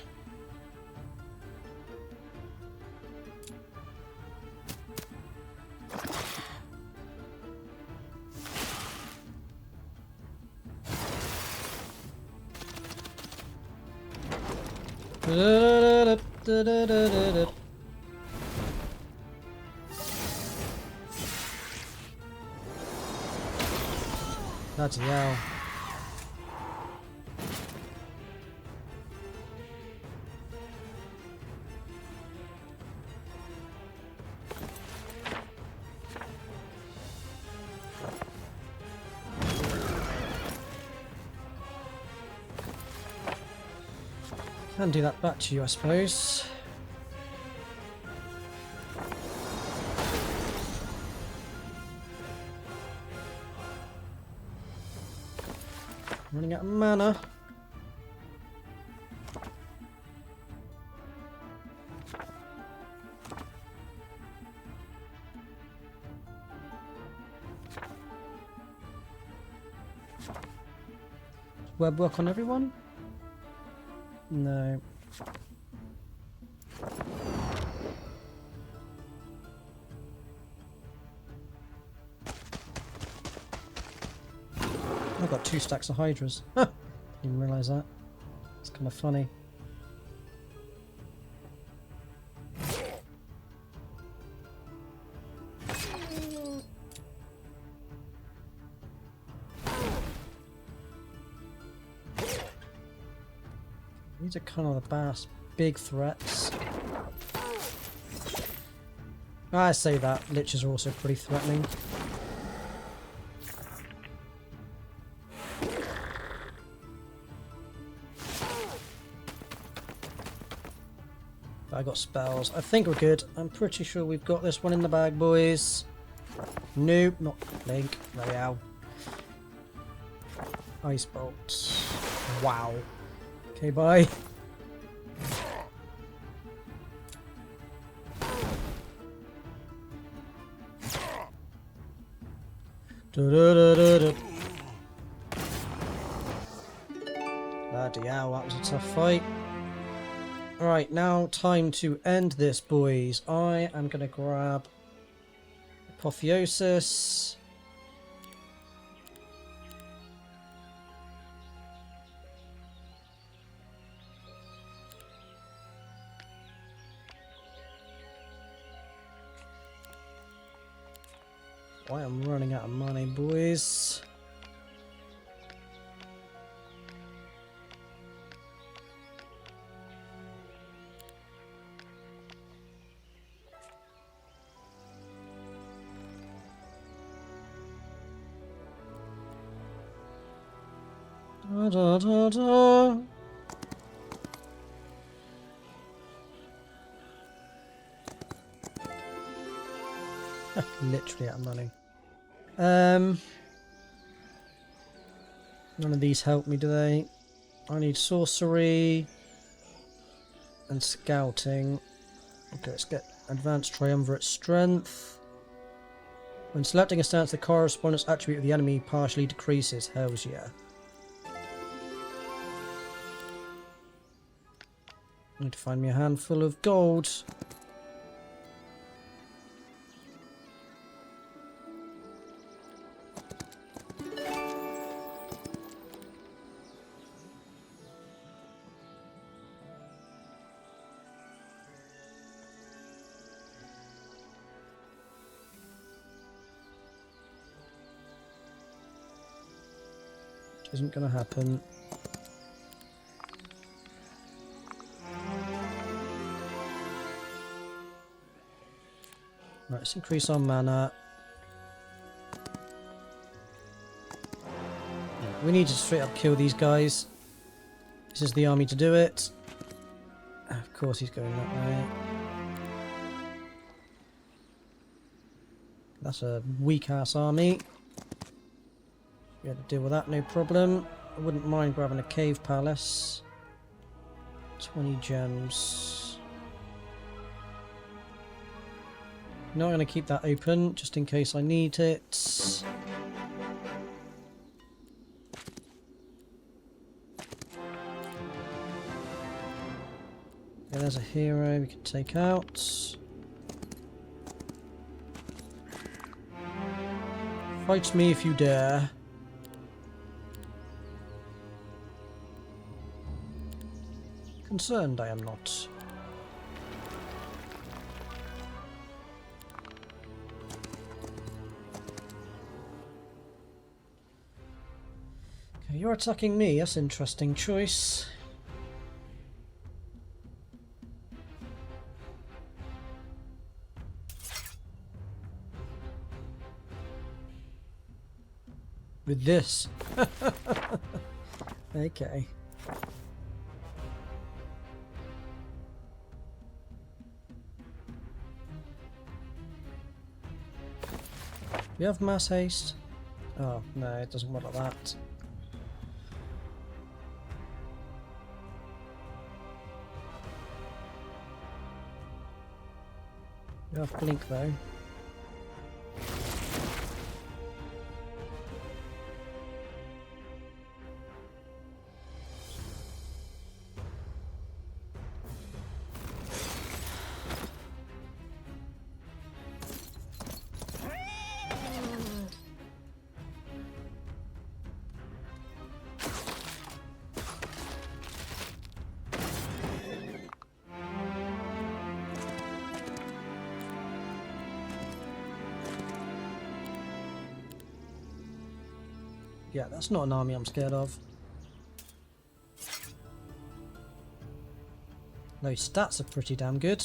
S5: Bloody hell. Can do that back to you, I suppose. Running out of mana. Does web work on everyone? No. I've got 2 stacks of hydras. Didn't realise that. It's kind of funny. These are kind of the big threats. I say that, liches are also pretty threatening. I got spells. I think we're good. I'm pretty sure we've got this one in the bag, boys. Nope, not Link. There we are. Ice bolt. Wow. Okay, bye. Bloody hell, that was a tough fight. Right, now time to end this, boys. I am going to grab Apotheosis. I am running out of money, boys. Da, da, da, da. Literally out of money. None of these help me, do they? I need sorcery and scouting. Okay, let's get advanced triumvirate strength. When selecting a stance, the correspondence attribute of the enemy partially decreases. Hells yeah. I need to find me a handful of gold. Isn't going to happen. Right, let's increase our mana. Yeah, we need to straight up kill these guys. This is the army to do it. Of course he's going that way. That's a weak-ass army. We had to deal with that, no problem. I wouldn't mind grabbing a cave palace. 20 gems. Not going to keep that open, just in case I need it. Yeah, there's a hero we can take out. Fight me if you dare. Concerned I am not. Okay, you're attacking me, that's an interesting choice. With this. Okay. Do you have mass haste? Oh, no, it doesn't work like that. You have blink though. Yeah, that's not an army I'm scared of. Those stats are pretty damn good.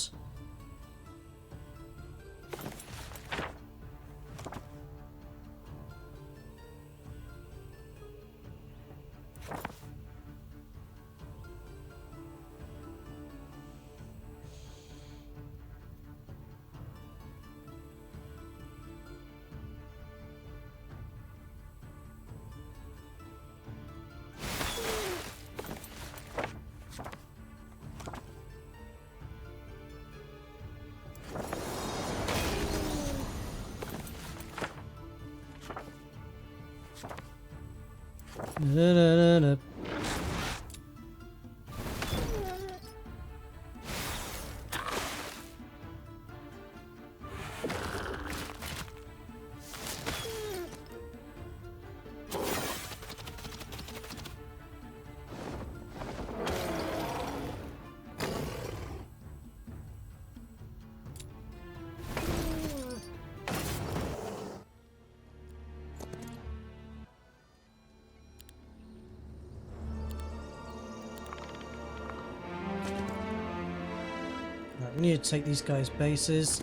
S5: We need to take these guys' bases,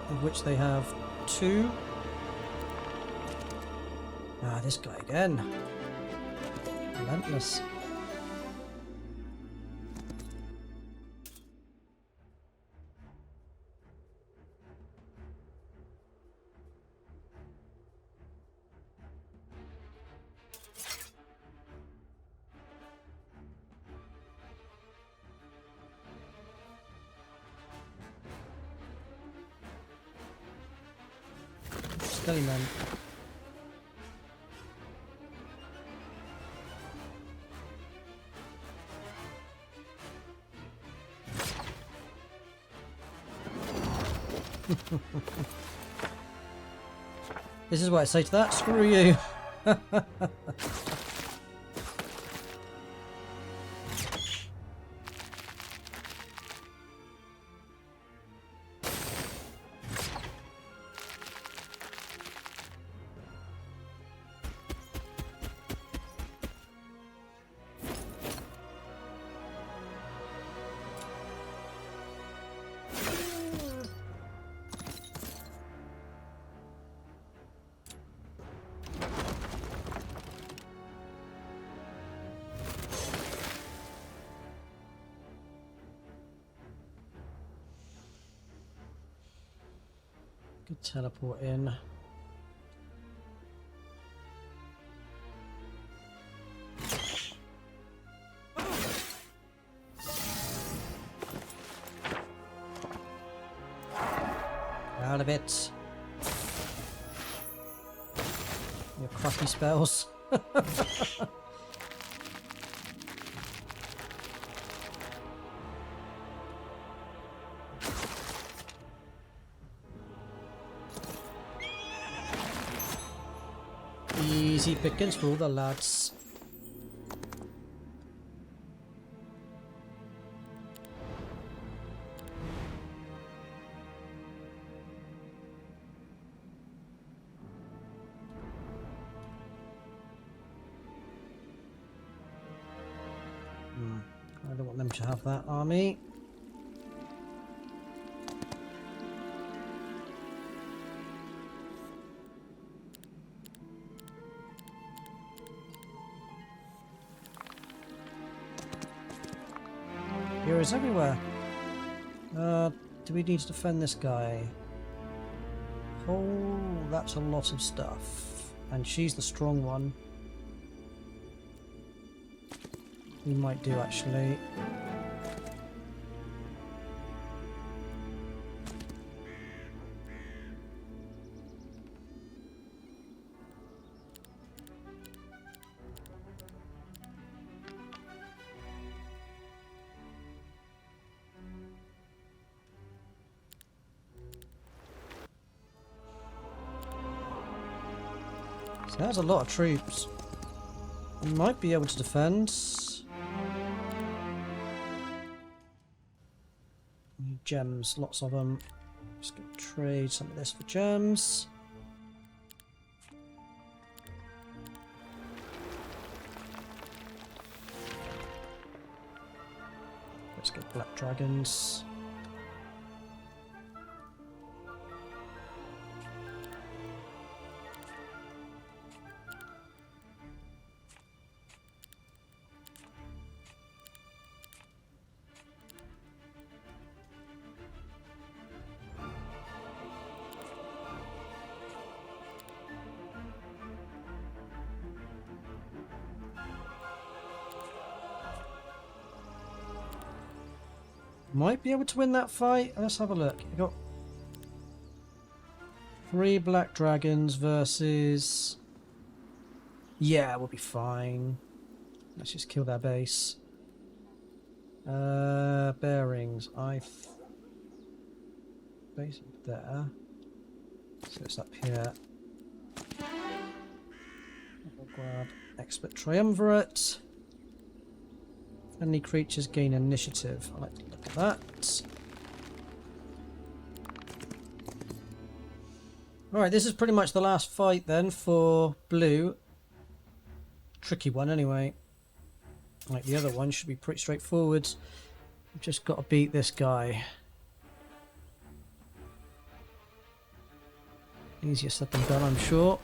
S5: of which they have 2. Ah, this guy again. Relentless. Steady, man. This is what I say to that. Screw you. Could teleport in. Out of it. Your crappy spells. Easy pickings for all the lads. I don't want them to have that army. Heroes everywhere. Do we need to defend this guy? Oh, that's a lot of stuff. And she's the strong one. We might do, actually. So that's a lot of troops. We might be able to defend. Need gems, lots of them. Just gonna trade some of this for gems. Let's get black dragons. Might be able to win that fight. Let's have a look. We got 3 black dragons versus... Yeah, we'll be fine. Let's just kill their base. Bearings. Base up there. So it's up here. We'll grab expert triumvirate. Friendly creatures gain initiative. I like to look at that. Alright, this is pretty much the last fight then for blue. Tricky one anyway. Like the other one should be pretty straightforward. We've just got to beat this guy. Easier said than done, I'm sure.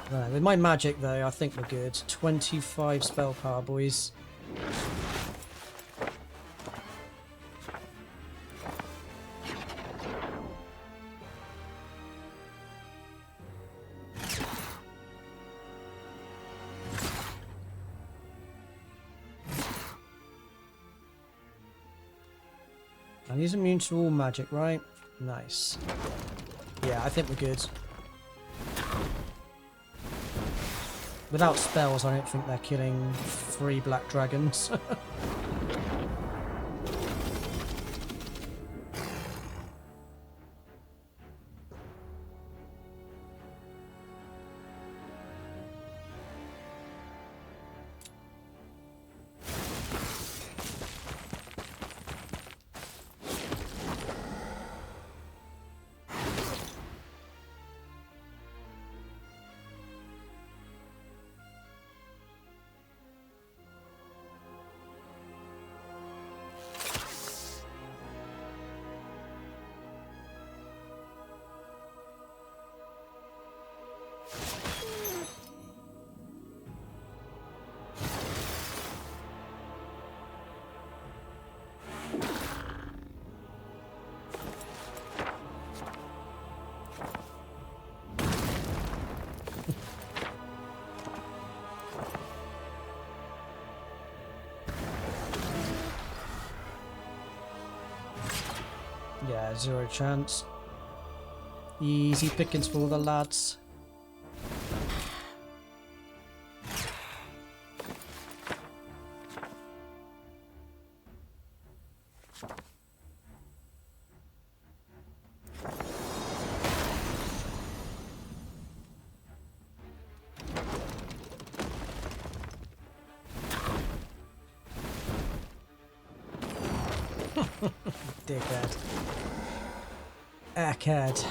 S5: Right, with my magic though, I think we're good. 25 spell power, boys. And he's immune to all magic, right? Nice. Yeah, I think we're good. Without spells, I don't think they're killing 3 black dragons. Yeah, 0 chance. Easy pickings for all the lads. Dickhead. Ackhead.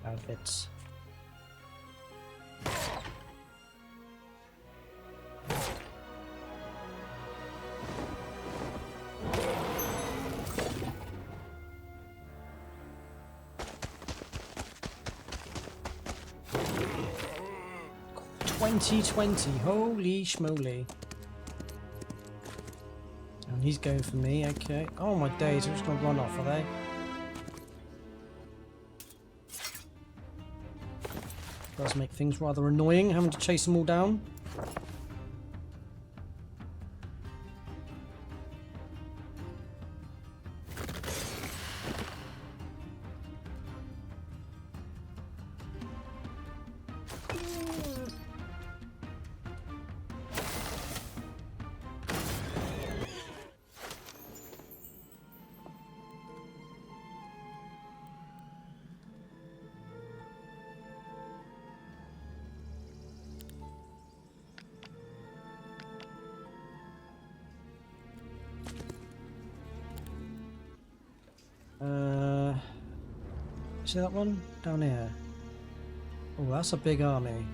S5: Outfits. $2020, holy schmoly. And he's going for me, okay. Oh my days, they're just gonna run off, are they? Does make things rather annoying having to chase them all down. See that one? Down here. Oh, that's a big army.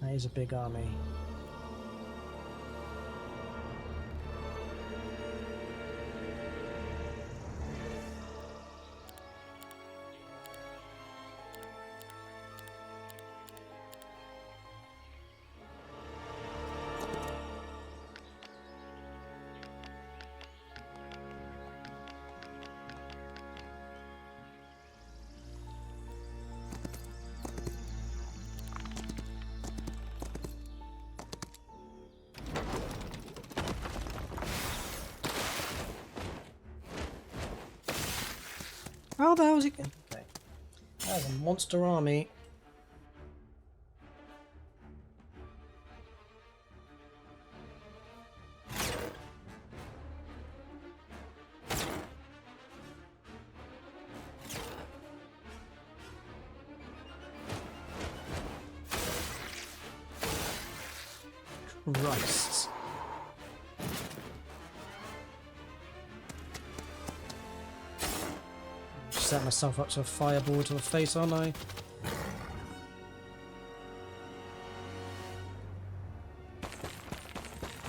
S5: That is a big army. How the hell is it? Okay. That's a monster army. Christ. Set myself up to a fireball to the face, aren't I?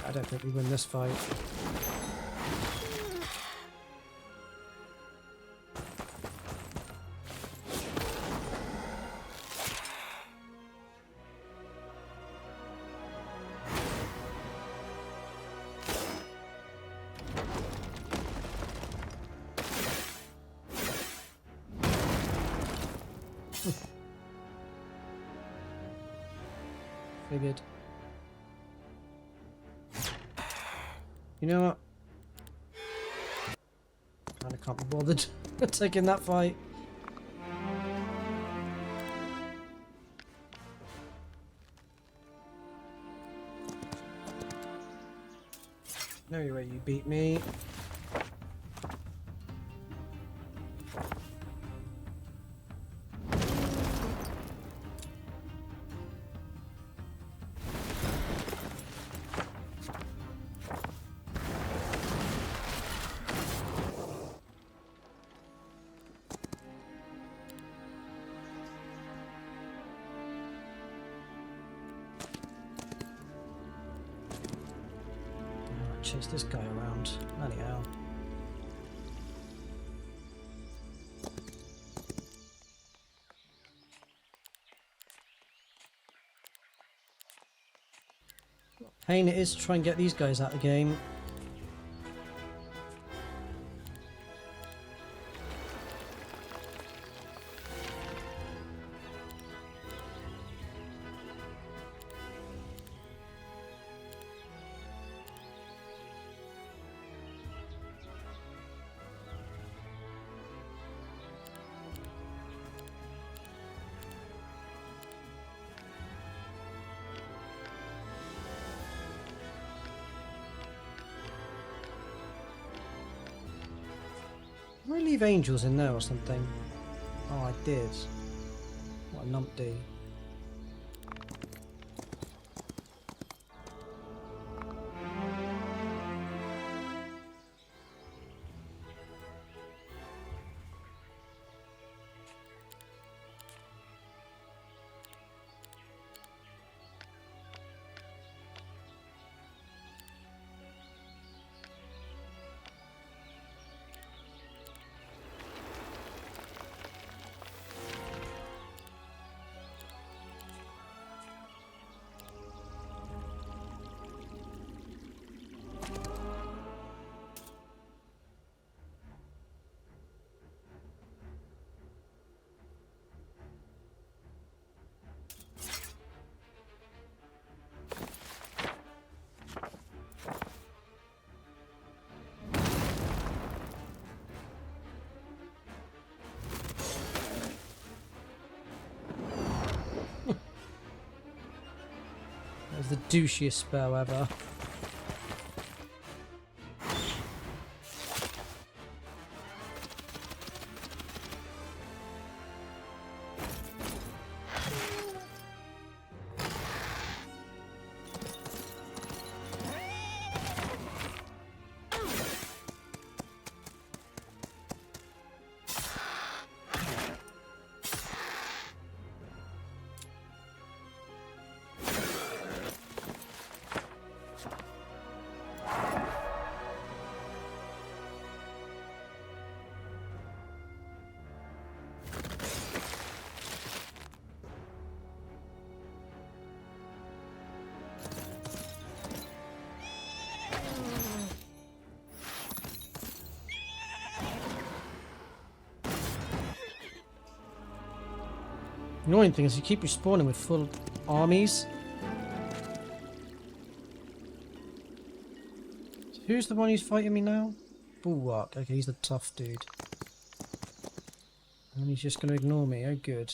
S5: I don't think we win this fight. Figured. You know what? Kinda can't be bothered taking that fight. No way you beat me. Chase this guy around. Anyhow. Pain it is to try and get these guys out of the game. Did I leave angels in there or something? Oh, I did. What a numpty. That was the douchiest spell ever. The annoying thing is you keep respawning with full armies. So who's the one who's fighting me now? Bulwark. Okay, he's the tough dude. And he's just going to ignore me. Oh, good.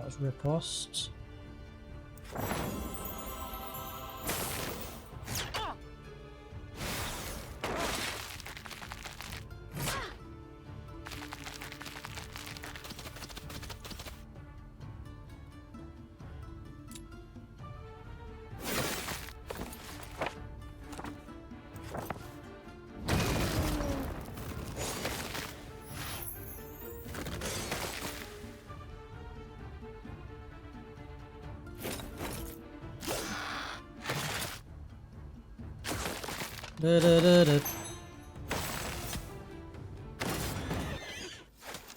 S5: was riposte. Da-da-da-da.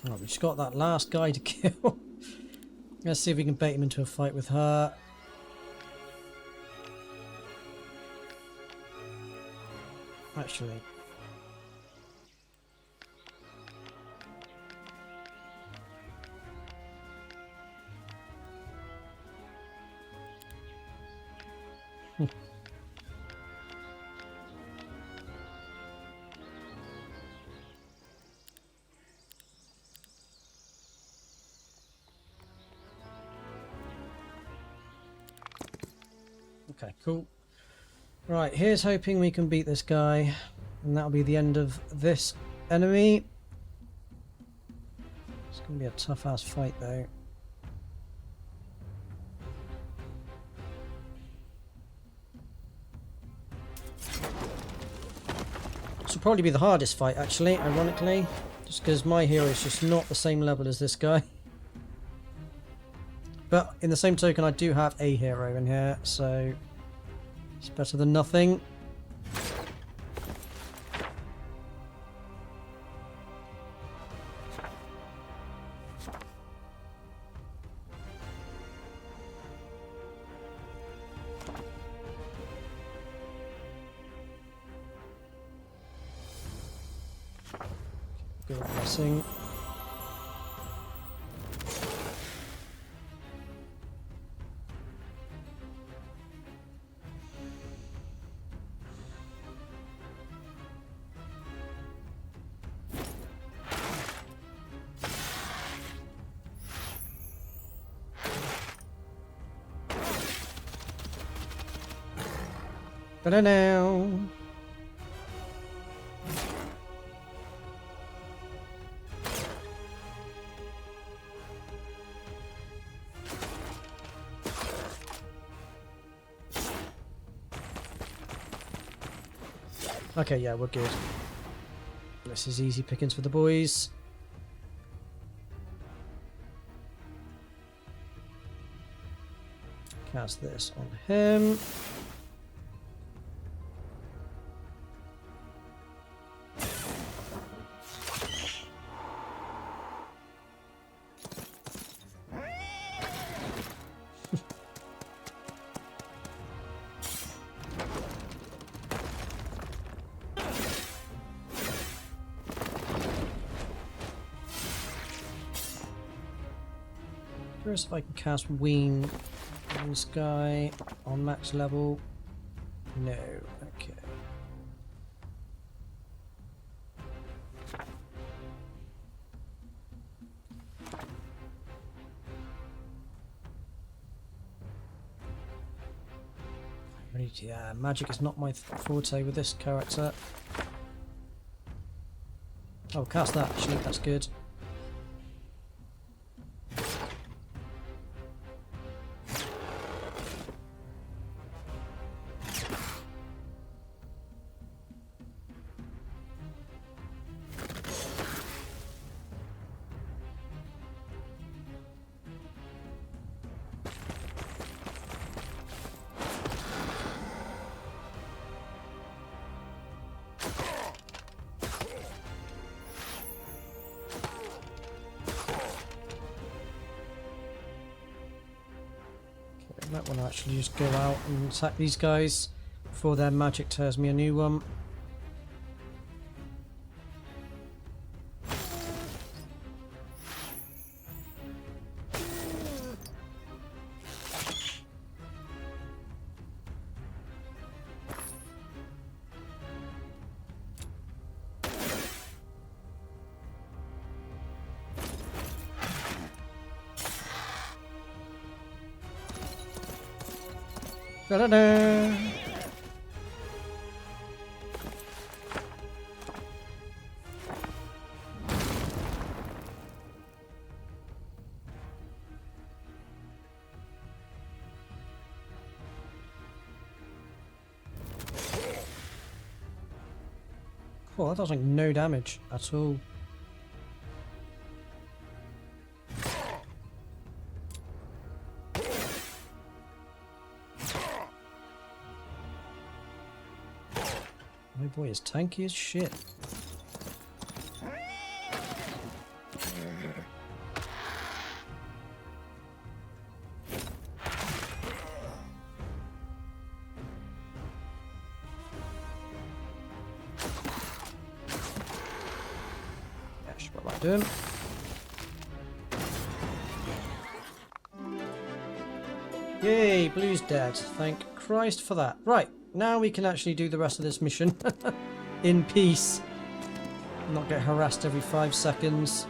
S5: Right, we just got that last guy to kill. Let's see if we can bait him into a fight with her. Actually. Okay, cool. Right, here's hoping we can beat this guy, and that'll be the end of this enemy. It's going to be a tough-ass fight, though. This will probably be the hardest fight, actually, ironically, just because my hero is just not the same level as this guy. But in the same token, I do have a hero in here, so it's better than nothing. Good blessing. Ba-da-now. Okay, yeah, we're good. This is easy pickings for the boys. Cast this on him. Curious if I can cast Wean on this guy on max level. No, okay. Yeah, magic is not my forte with this character. Oh, cast that actually, that's good. That one actually just go out and attack these guys before their magic tears me a new one. Da-da-da. Cool, that does like no damage at all. My boy is tanky as shit. Yeah, should put that down. Yay, Blue's dead. Thank Christ for that. Right. Now we can actually do the rest of this mission in peace. Not get harassed every 5 seconds.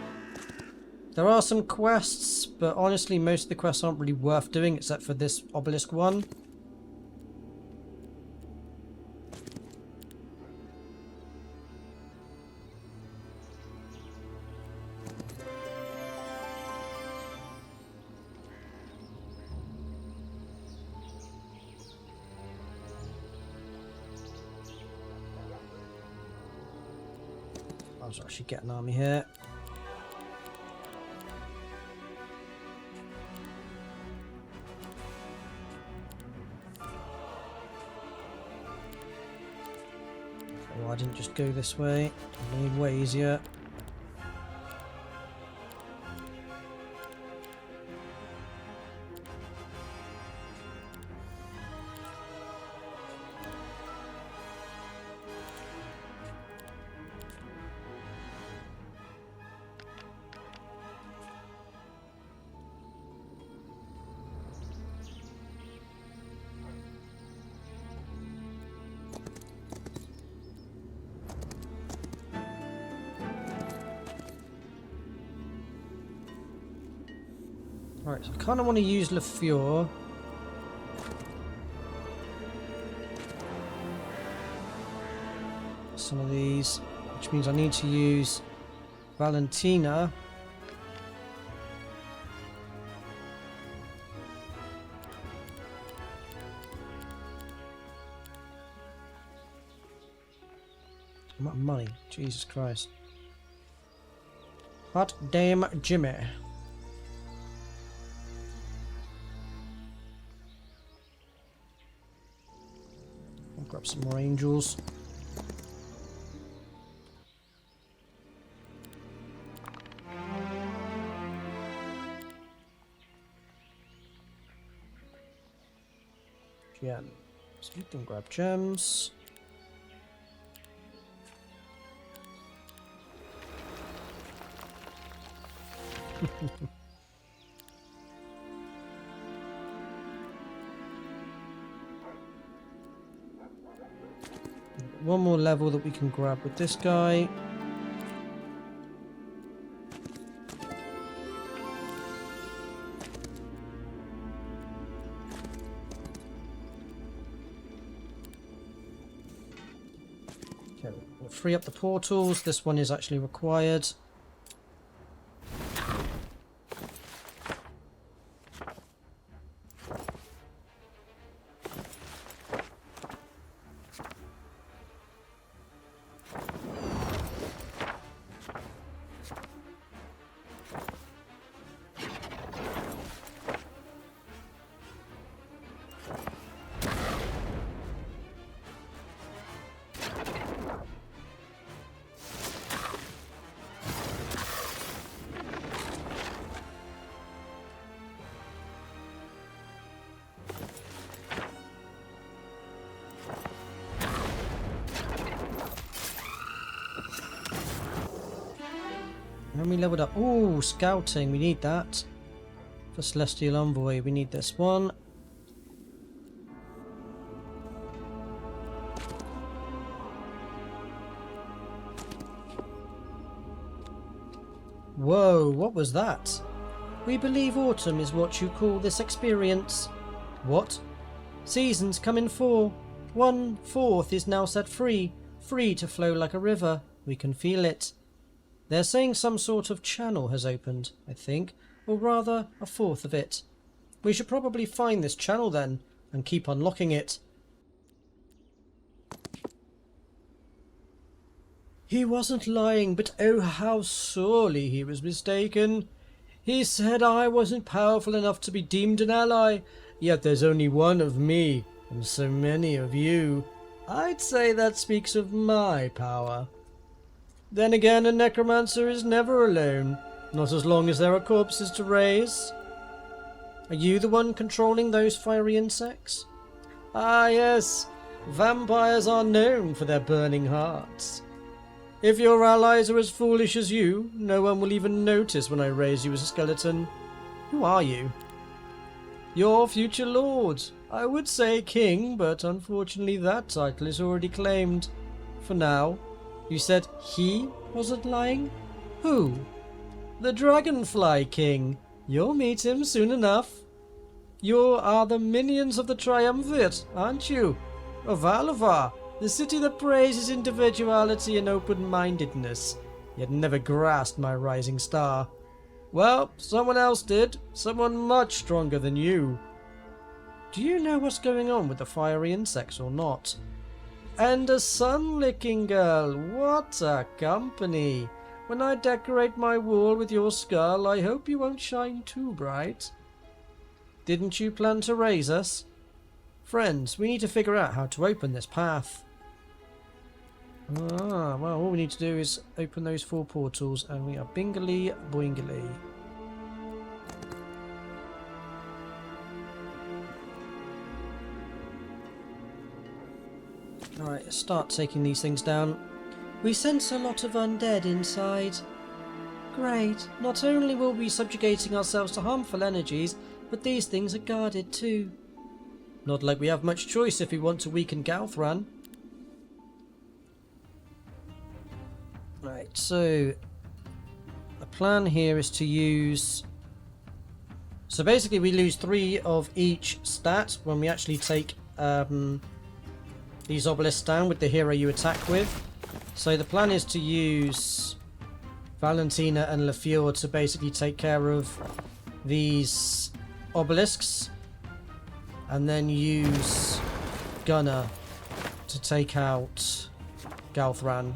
S5: There are some quests, but honestly most of the quests aren't really worth doing except for this obelisk one. I was actually getting an army here. Oh, I didn't just go this way. I made way easier. Alright, so I kind of want to use Le Fure. Some of these, which means I need to use Valentina. Amount of money, Jesus Christ. Hot damn Jimmy. I'll grab some more angels. Gem. So you can grab gems. One more level that we can grab with this guy. Okay, we'll free up the portals. This one is actually required. And we leveled up. Ooh, scouting. We need that. For Celestial Envoy, we need this one. Whoa, what was that? We believe autumn is what you call this experience. What? Seasons come in 4. 1/4 is now set free, free to flow like a river. We can feel it. They're saying some sort of channel has opened, I think, or rather a fourth of it. We should probably find this channel then, and keep unlocking it. He wasn't lying, but oh how sorely he was mistaken. He said I wasn't powerful enough to be deemed an ally, yet there's only one of me, and so many of you. I'd say that speaks of my power. Then again, a necromancer is never alone, not as long as there are corpses to raise. Are you the one controlling those fiery insects? Ah yes, vampires are known for their burning hearts. If your allies are as foolish as you, no one will even notice when I raise you as a skeleton. Who are you? Your future lord. I would say king, but unfortunately that title is already claimed. For now. You said he wasn't lying? Who? The Dragonfly King. You'll meet him soon enough. You are the minions of the Triumvirate, aren't you? Of Alvar, the city that praises individuality and open-mindedness, yet never grasped my rising star. Well, someone else did. Someone much stronger than you. Do you know what's going on with the fiery insects or not? And a sun-licking girl. What a company. When I decorate my wall with your skull, I hope you won't shine too bright. Didn't you plan to raise us? Friends, we need to figure out how to open this path. Ah, well, all we need to do is open those 4 portals and we are bingly boingly. Alright, let's start taking these things down. We sense a lot of undead inside. Great. Not only will we be subjugating ourselves to harmful energies, but these things are guarded too. Not like we have much choice if we want to weaken Galthran. Right, so the plan here is to use... So basically we lose 3 of each stat when we actually take these obelisks down with the hero you attack with. So the plan is to use Valentina and Lafure to basically take care of these obelisks, and then use Gunnar to take out Galthran.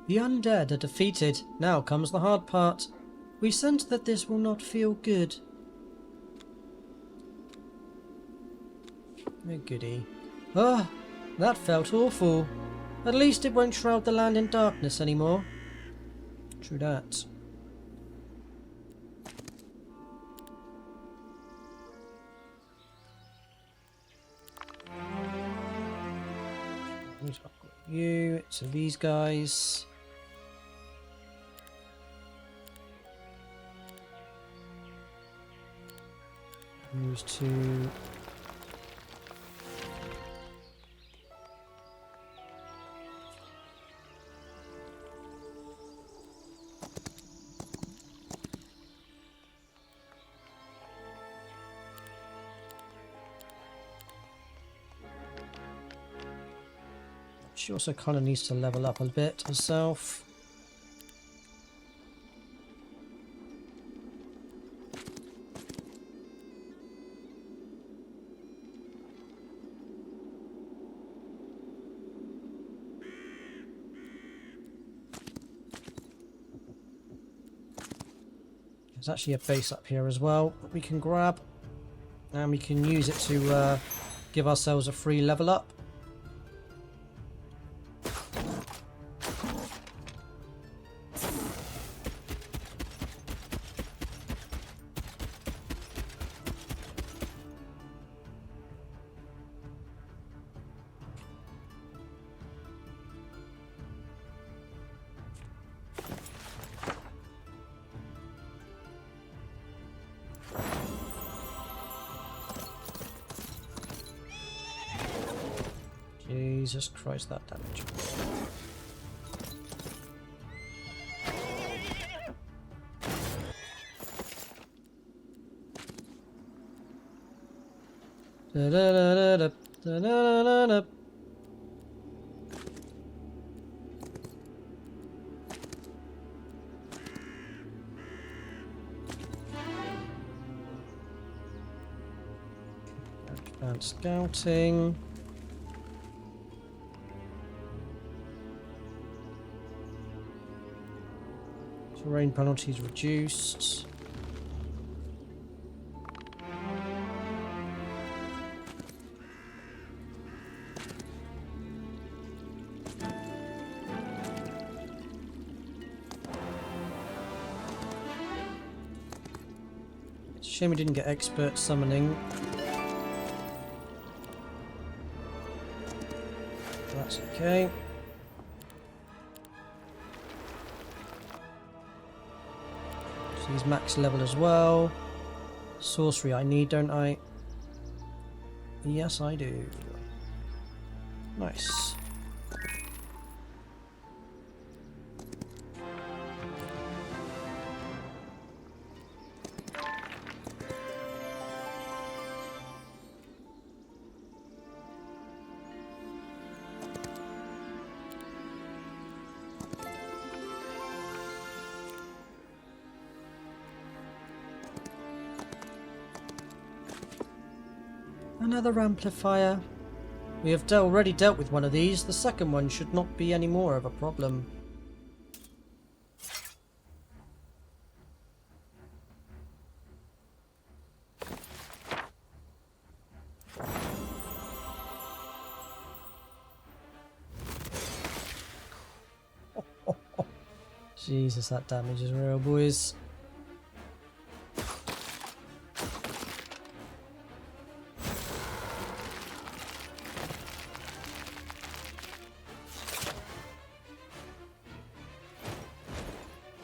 S5: The undead are defeated. Now comes the hard part. We sense that this will not feel good. Oh goody. Oh, that felt awful. At least it won't shroud the land in darkness anymore. True that. Need to upgrade you to these guys. Moves to she also kind of needs to level up a bit herself. There's actually a base up here as well that we can grab, and we can use it to give ourselves a free level up. Jesus Christ, that damage. Da da da da da da da da. Advanced scouting. Terrain penalties reduced. It's a shame we didn't get expert summoning. That's okay. He's max level as well. Sorcery I need, don't I? Yes, I do. Nice. Another amplifier. We have already dealt with one of these. The second one should not be any more of a problem. Jesus, that damage is real, boys.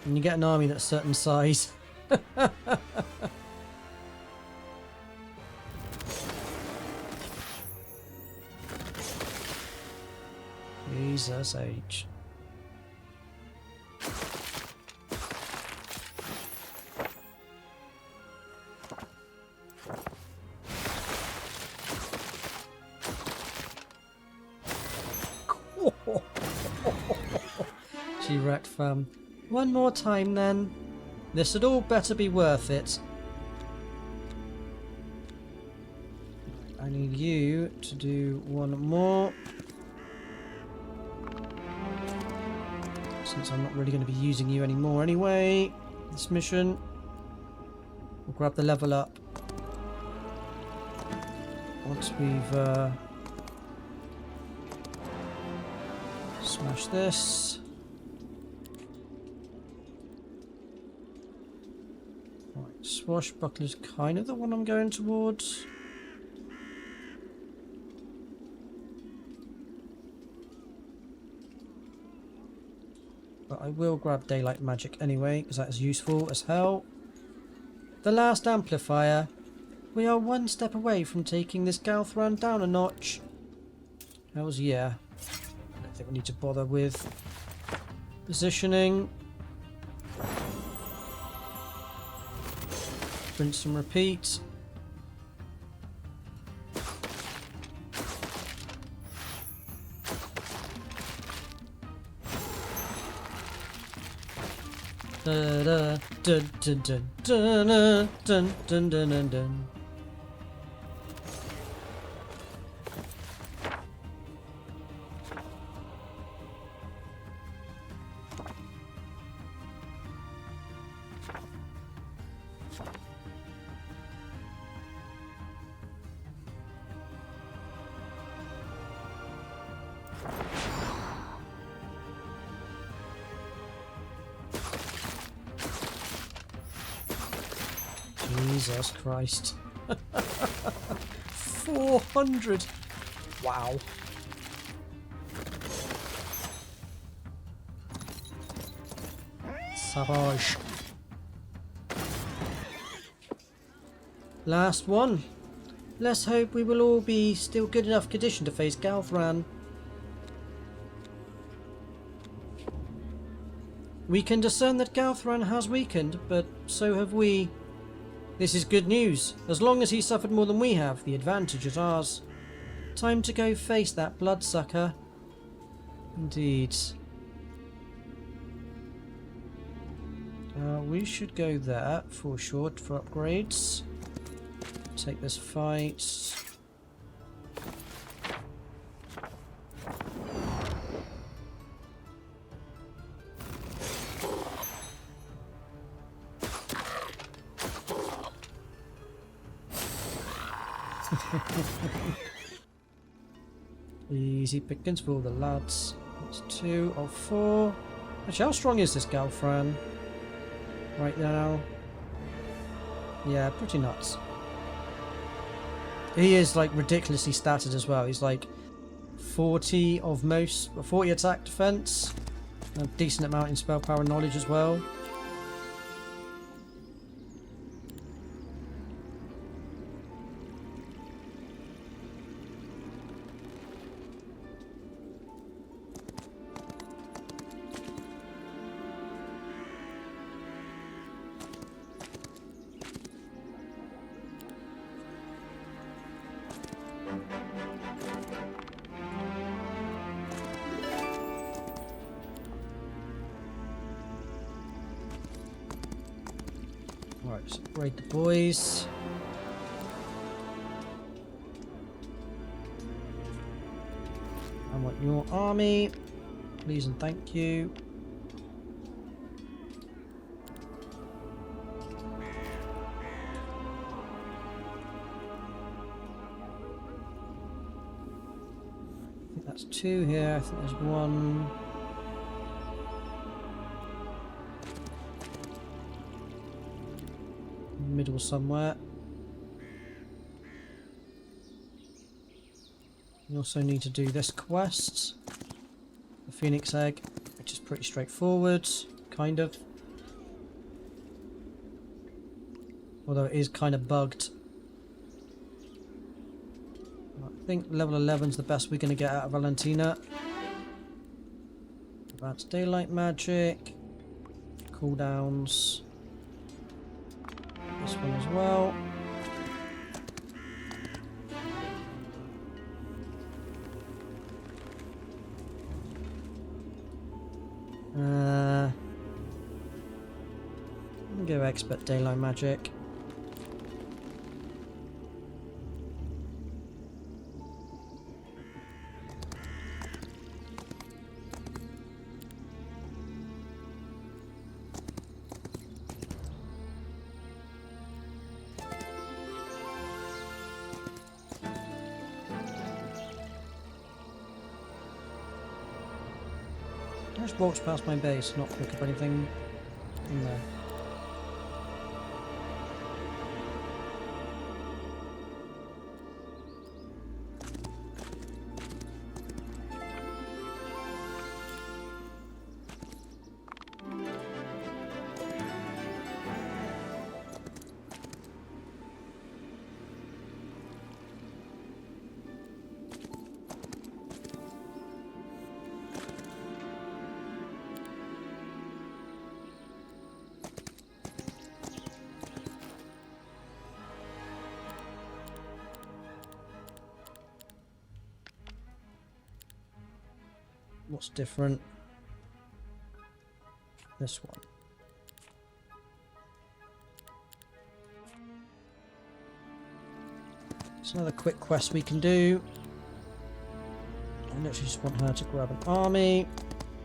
S5: When you get an army that's certain size. Jesus H. She wrecked fam. One more time then. This had all better be worth it. I need you to do one more. Since I'm not really going to be using you anymore anyway. This mission. We'll grab the level up. Once we've Smash this. Right, swashbuckler's kind of the one I'm going towards. But I will grab daylight magic anyway, because that is useful as hell. The last amplifier. We are one step away from taking this Galthran down a notch. Hells yeah. I don't think we need to bother with positioning. Rinse and repeat. Da da dun dun dun dun dun dun dun dun dun. Jesus Christ. 400! Wow. Savage. Last one. Let's hope we will all be still good enough condition to face Galthran. We can discern that Galthran has weakened, but so have we. This is good news. As long as he suffered more than we have, the advantage is ours. Time to go face that bloodsucker. Indeed. We should go there for short for upgrades. Take this fight. Easy pickings for all the lads. That's 2 of 4. Actually, how strong is this Galthran right now? Yeah, pretty nuts. He is like ridiculously statted as well. He's like 40 attack defense, a decent amount in spell power and knowledge as well. Right, separate the boys. I want your army. Please and thank you. I think that's 2 here. I think there's 1. Middle somewhere. We also need to do this quest, the Phoenix Egg, which is pretty straightforward, kind of. Although it is kind of bugged. I think level 11 is the best we're going to get out of Valentina. Advanced daylight magic, cooldowns. This one as well. I'm gonna go expert daylight magic. I just walked past my base, not pick up anything in there. What's different? This one. It's another quick quest we can do. I literally just want her to grab an army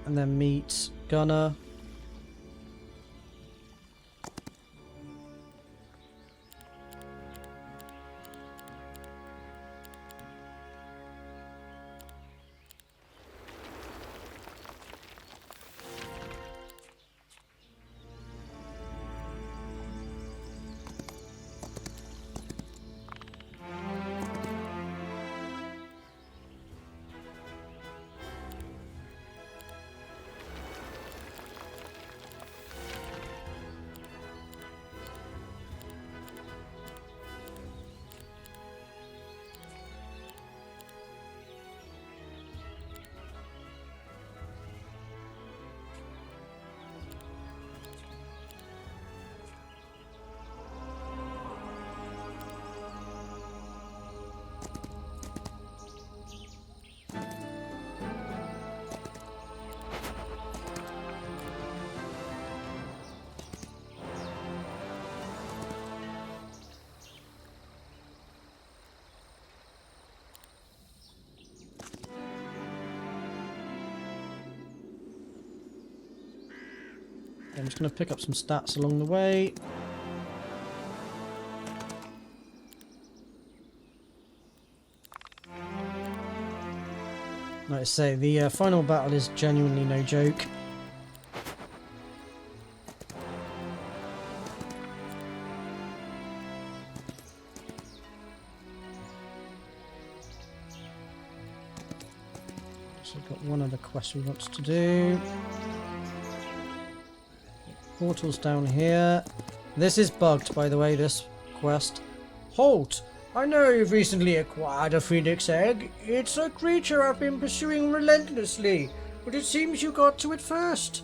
S5: and then meet Gunner. I'm just going to pick up some stats along the way. Like I say, the final battle is genuinely no joke. So I've got one other quest we want to do. Portals down here. This is bugged, by the way, this quest. Halt! I know you've recently acquired a phoenix egg. It's a creature I've been pursuing relentlessly, but it seems you got to it first.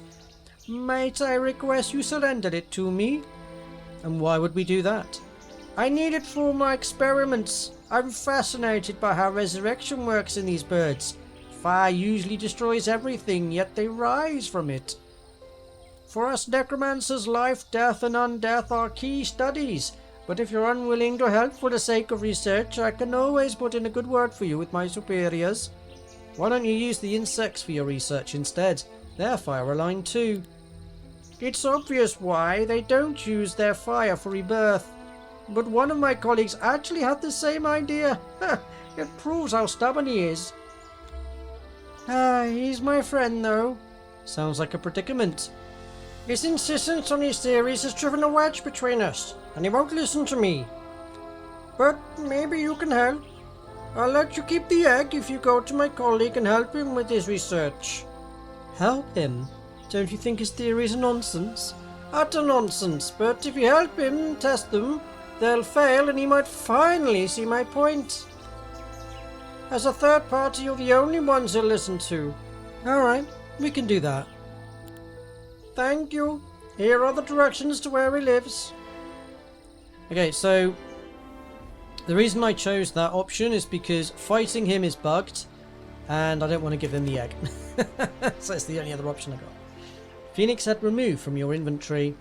S5: Might I request you surrender it to me? And why would we do that? I need it for my experiments. I'm fascinated by how resurrection works in these birds. Fire usually destroys everything, yet they rise from it. For us necromancers, life, death, and undeath are key studies. But if you're unwilling to help for the sake of research, I can always put in a good word for you with my superiors. Why don't you use the insects for your research instead? They're fire-aligned too. It's obvious why they don't use their fire for rebirth. But one of my colleagues actually had the same idea. It proves how stubborn he is. He's my friend though. Sounds like a predicament. His insistence on his theories has driven a wedge between us, and he won't listen to me. But maybe you can help. I'll let you keep the egg if you go to my colleague and help him with his research. Help him? Don't you think his theories are nonsense? Utter nonsense, but if you help him test them, they'll fail and he might finally see my point. As a third party, you're the only ones he'll listen to. Alright, we can do that. Thank you. Here are the directions to where he lives. Okay, so the reason I chose that option is because fighting him is bugged and I don't want to give him the egg. So it's the only other option I got. Phoenix head removed from your inventory.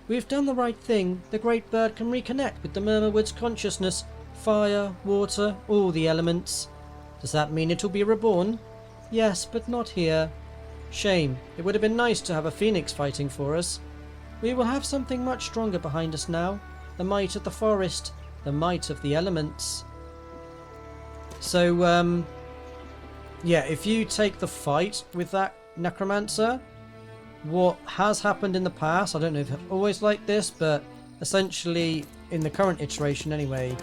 S5: We've done the right thing. The great bird can reconnect with the Murmurwood's consciousness. Fire, water, all the elements. Does that mean it'll be reborn? Yes, but not here. Shame. It would have been nice to have a phoenix fighting for us. We will have something much stronger behind us now. The might of the forest. The might of the elements. So, yeah, if you take the fight with that necromancer. What has happened in the past, I don't know if it's always like this, but essentially in the current iteration anyway,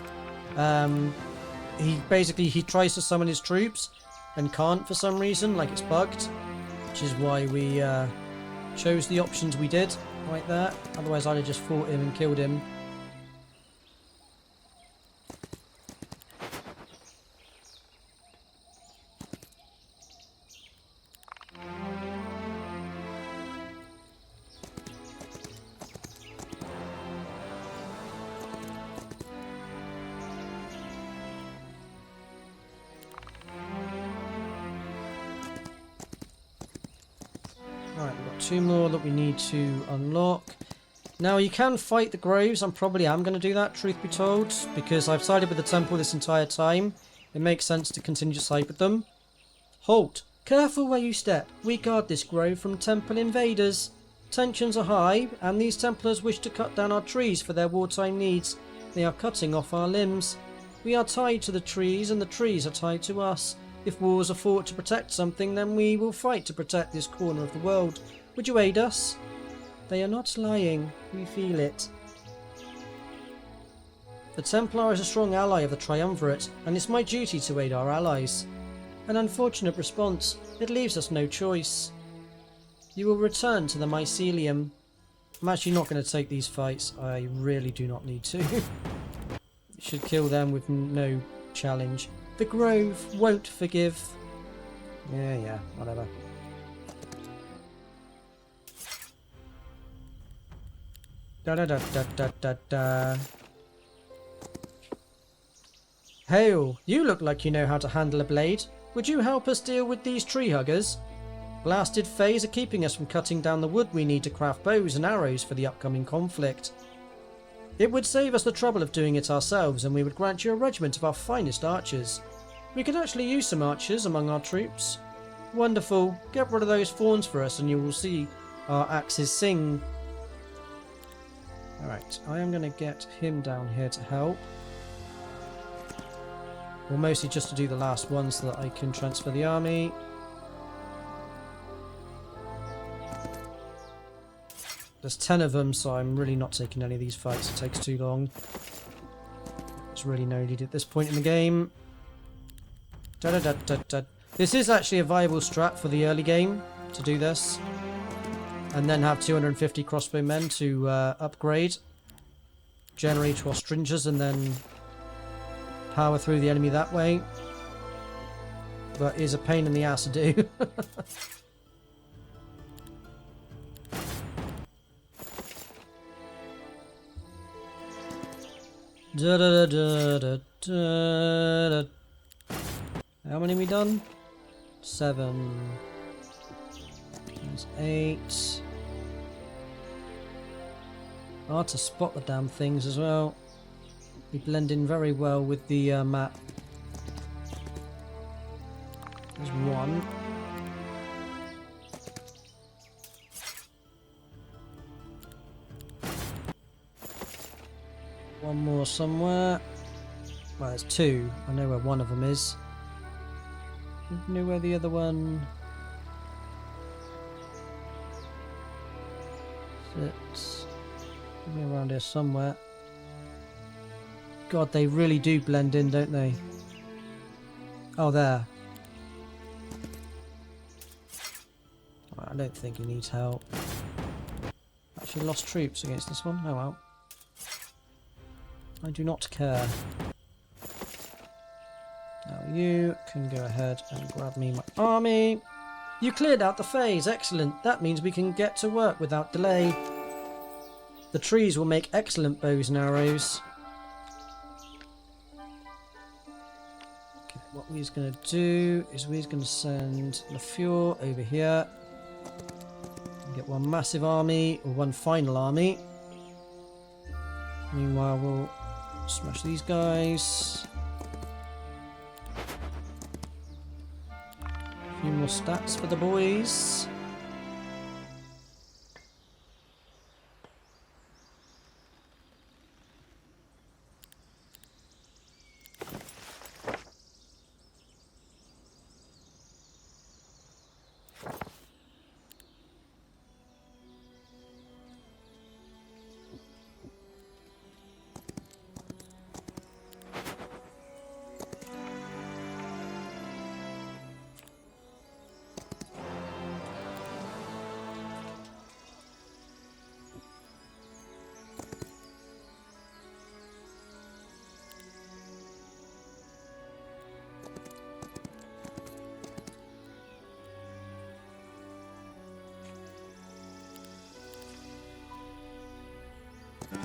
S5: he tries to summon his troops and can't for some reason, like it's bugged, which is why we chose the options we did like that. Otherwise I'd have just fought him and killed him. Alright, we've got 2 more that we need to unlock. Now, you can fight the groves. I probably am going to do that, truth be told, because I've sided with the temple this entire time. It makes sense to continue to side with them. Halt! Careful where you step. We guard this grove from temple invaders. Tensions are high, and these Templars wish to cut down our trees for their wartime needs. They are cutting off our limbs. We are tied to the trees, and the trees are tied to us. If wars are fought to protect something, then we will fight to protect this corner of the world. Would you aid us? They are not lying. We feel it. The Templar is a strong ally of the Triumvirate, and it's my duty to aid our allies. An unfortunate response. It leaves us no choice. You will return to the mycelium. I'm actually not going to take these fights. I really do not need to. Should kill them with no challenge. The Grove won't forgive. Yeah, whatever. Da da da da da da da. Hail, you look like you know how to handle a blade. Would you help us deal with these tree huggers? Blasted fays are keeping us from cutting down the wood we need to craft bows and arrows for the upcoming conflict. It would save us the trouble of doing it ourselves, and we would grant you a regiment of our finest archers. We could actually use some archers among our troops. Wonderful. Get rid of those fawns for us and you will see our axes sing. Alright, I am going to get him down here to help. Well, mostly just to do the last one so that I can transfer the army. There's 10 of them, so I'm really not taking any of these fights. It takes too long. There's really no need at this point in the game. Da da da da da. This is actually a viable strat for the early game to do this. And then have 250 crossbow men to upgrade. Generally to Ostringers and then power through the enemy that way. But is a pain in the ass to do. Da da da da da da. How many have we done? 7. There's 8. Hard to spot the damn things as well. They blend in very well with the map. There's 1. One more somewhere. Well, there's 2. I know where one of them is. I know where the other one sits. Maybe around here somewhere. God, they really do blend in, don't they? Oh, there. I don't think he needs help. Actually lost troops against this one. Oh well. I do not care. Now you can go ahead and grab me my army. You cleared out the phase. Excellent. That means we can get to work without delay. The trees will make excellent bows and arrows. Okay, what we're going to do is we're going to send LeFleur over here. And get one massive army, or one final army. Meanwhile, we'll smash these guys. A few more stats for the boys.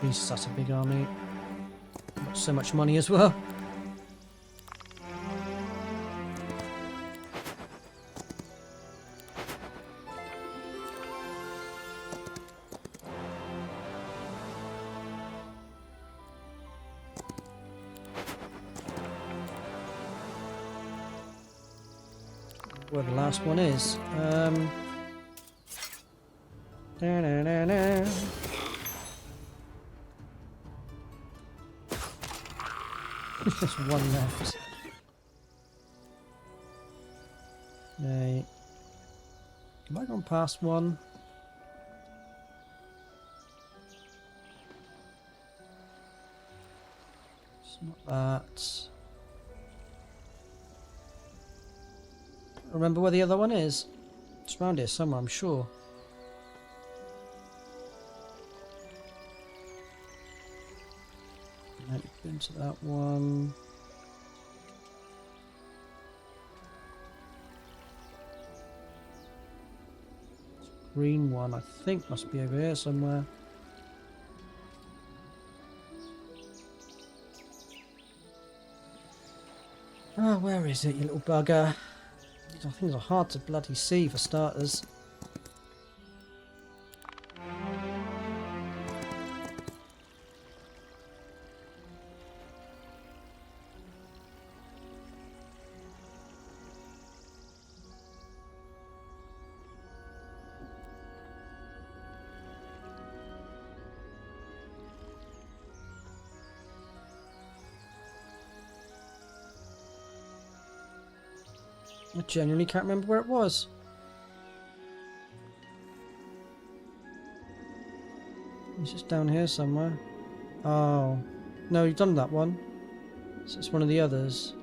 S5: He's such a big army. Got so much money as well. Where the last one is. There's one left. Okay. Have I gone past one? It's not that. Remember where the other one is? It's around here somewhere, I'm sure. Been to that one. Green one, I think, must be over here somewhere. Ah, where is it, you little bugger? These things are hard to bloody see for starters. I genuinely can't remember where it was. It's just down here somewhere. Oh. No, you've done that one. So it's one of the others.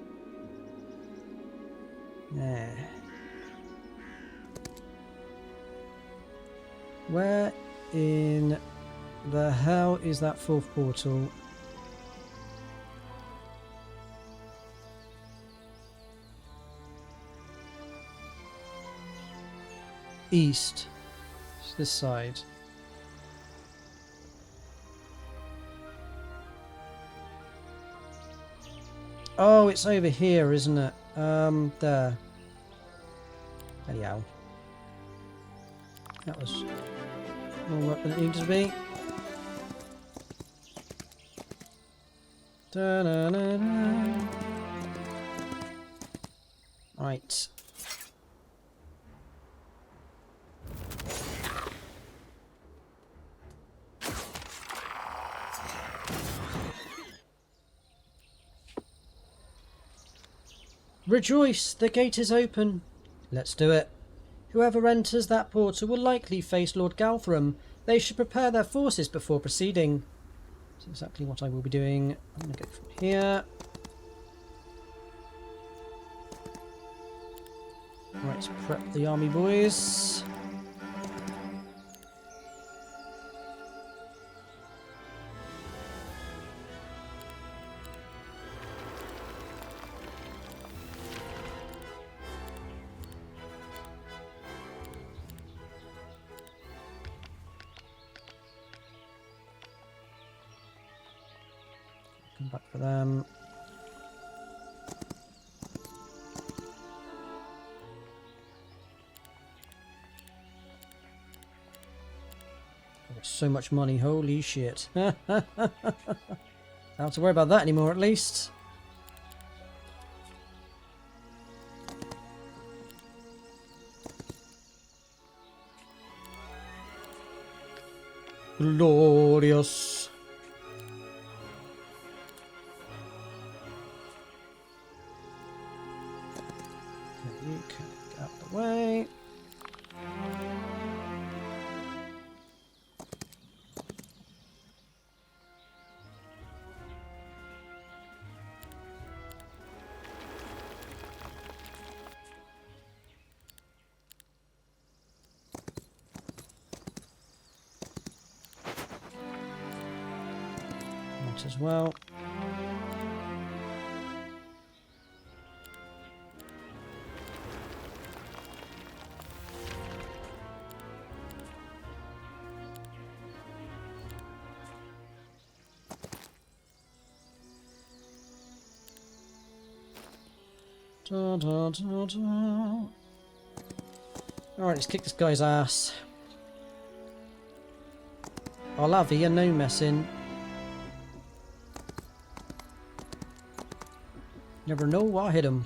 S5: Yeah. Where in the hell is that fourth portal? East. It's this side. Oh, it's over here, isn't it? There. Anyhow. That was more up than it needed to be. Da-na-na-na. Right. Rejoice! The gate is open. Let's do it. Whoever enters that portal will likely face Lord Galthram. They should prepare their forces before proceeding. That's exactly what I will be doing. I'm going to go from here. Right, let's prep the army, boys. Come back for them. So much money, holy shit. Don't have to worry about that anymore, at least. Glorious. You can get out the way. As well. Da, da, da, da. Alright, let's kick this guy's ass. I'll have you, no messing. Never know what hit him.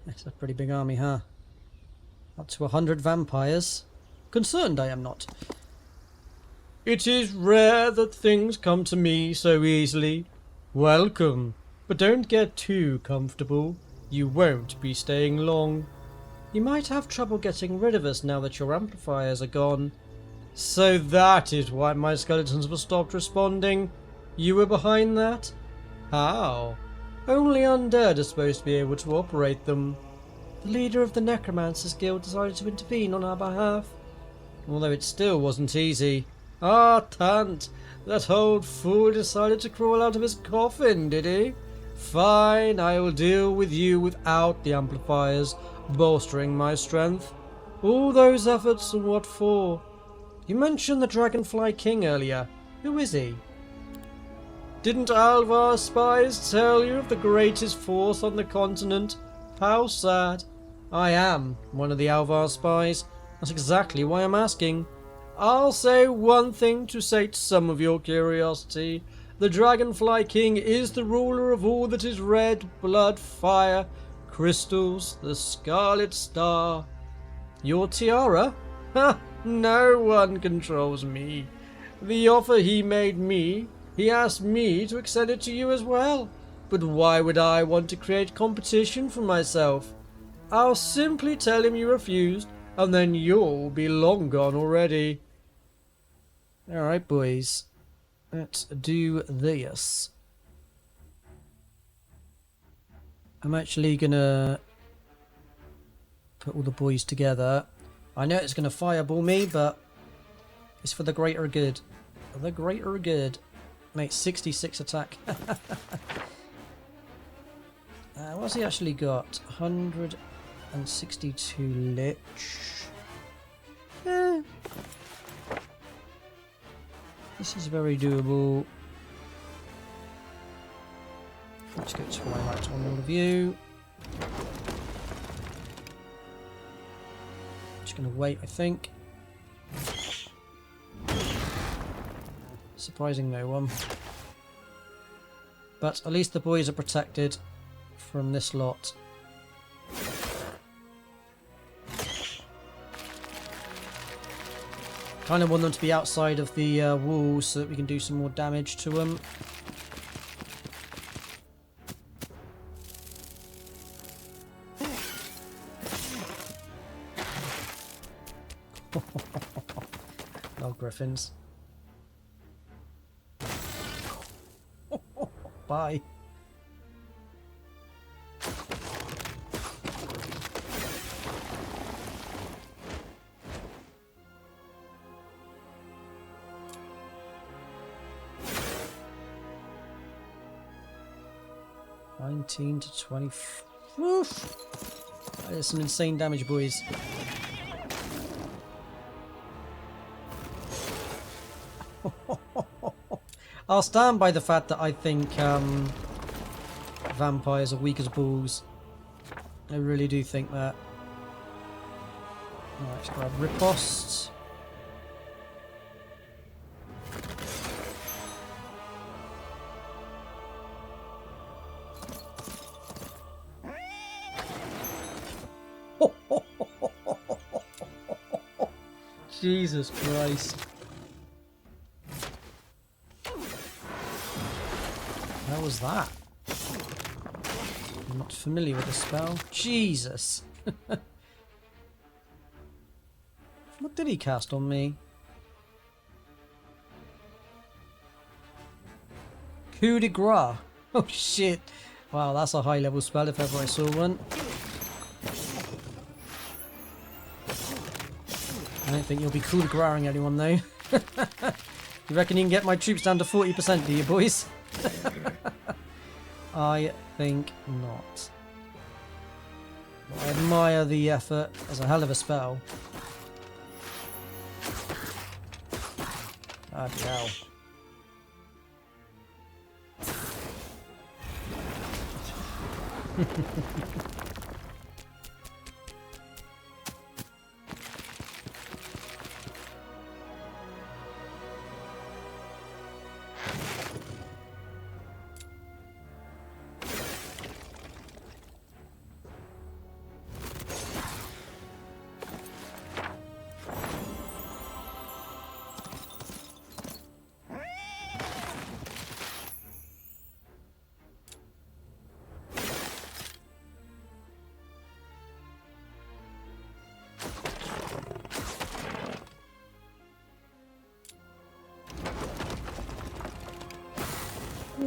S5: It's a pretty big army, huh? Up to 100 vampires. Concerned I am not. It is rare that things come to me so easily. Welcome, but don't get too comfortable. You won't be staying long. You might have trouble getting rid of us now that your amplifiers are gone. So that is why my skeletons were stopped responding. You were behind that? How? Only undead are supposed to be able to operate them. The leader of the Necromancers Guild decided to intervene on our behalf. Although it still wasn't easy. Ah, Tant! That old fool decided to crawl out of his coffin, did he? Fine, I will deal with you without the amplifiers, bolstering my strength. All those efforts and what for? You mentioned the Dragonfly King earlier. Who is he? Didn't Alvar's spies tell you of the greatest force on the continent? How sad. I am one of the Alvar spies. That's exactly why I'm asking. I'll say one thing to sate some of your curiosity. The Dragonfly King is the ruler of all that is red, blood, fire, crystals, the Scarlet Star. Your tiara? Ha! No one controls me. The offer he made me, he asked me to extend it to you as well. But why would I want to create competition for myself? I'll simply tell him you refused, and then you'll be long gone already. Alright, boys. Let's do this. I'm actually gonna put all the boys together. I know it's gonna fireball me, but it's for the greater good. For the greater good. Mate, 66 attack. What's he actually got? 162 lich. This is very doable. Let's get Twilight on all of you. Just gonna wait, I think. Surprising no one. But at least the boys are protected from this lot. Kind of want them to be outside of the walls so that we can do some more damage to them. Love griffins. Bye. To 20. Oof. That is some insane damage, boys. I'll stand by the fact that I think vampires are weak as balls. I really do think that. Alright, let's grab riposte. Jesus Christ. How was that? I'm not familiar with the spell. Jesus. What did he cast on me? Coup de grace. Oh shit. Wow, that's a high level spell if ever I saw one. I don't think you'll be coup de grace-ing anyone though. You reckon you can get my troops down to 40%, do you boys? I think not. Well, I admire the effort. It's a hell of a spell. Bloody hell.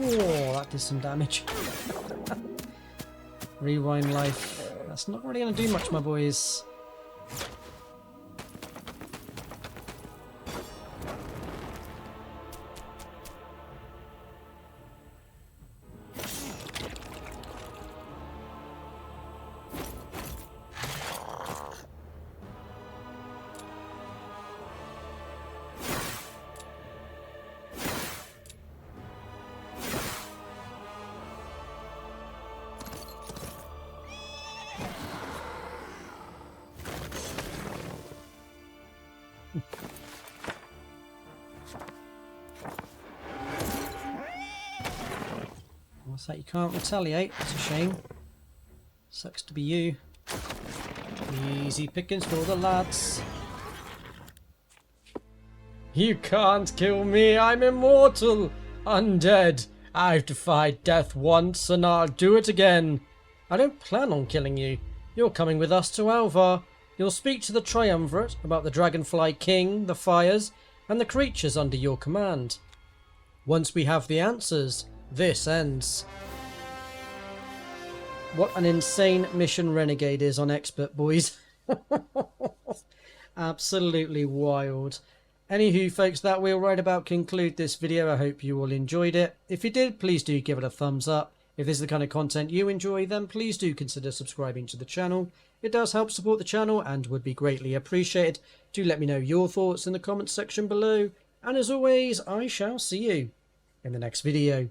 S5: Oh, that did some damage. Rewind life. That's not really going to do much, my boys. What's that? You can't retaliate. That's a shame. Sucks to be you. Easy pickings for the lads. You can't kill me. I'm immortal. Undead. I've defied death once and I'll do it again. I don't plan on killing you. You're coming with us to Alvar. You'll speak to the Triumvirate about the Dragonfly King, the fires, and the creatures under your command. Once we have the answers, this ends. What an insane mission Renegade is on Expert, boys. Absolutely wild. Anywho, folks, that will right about conclude this video. I hope you all enjoyed it. If you did, please do give it a thumbs up. If this is the kind of content you enjoy, then please do consider subscribing to the channel. It does help support the channel and would be greatly appreciated. Do let me know your thoughts in the comments section below. And as always, I shall see you in the next video.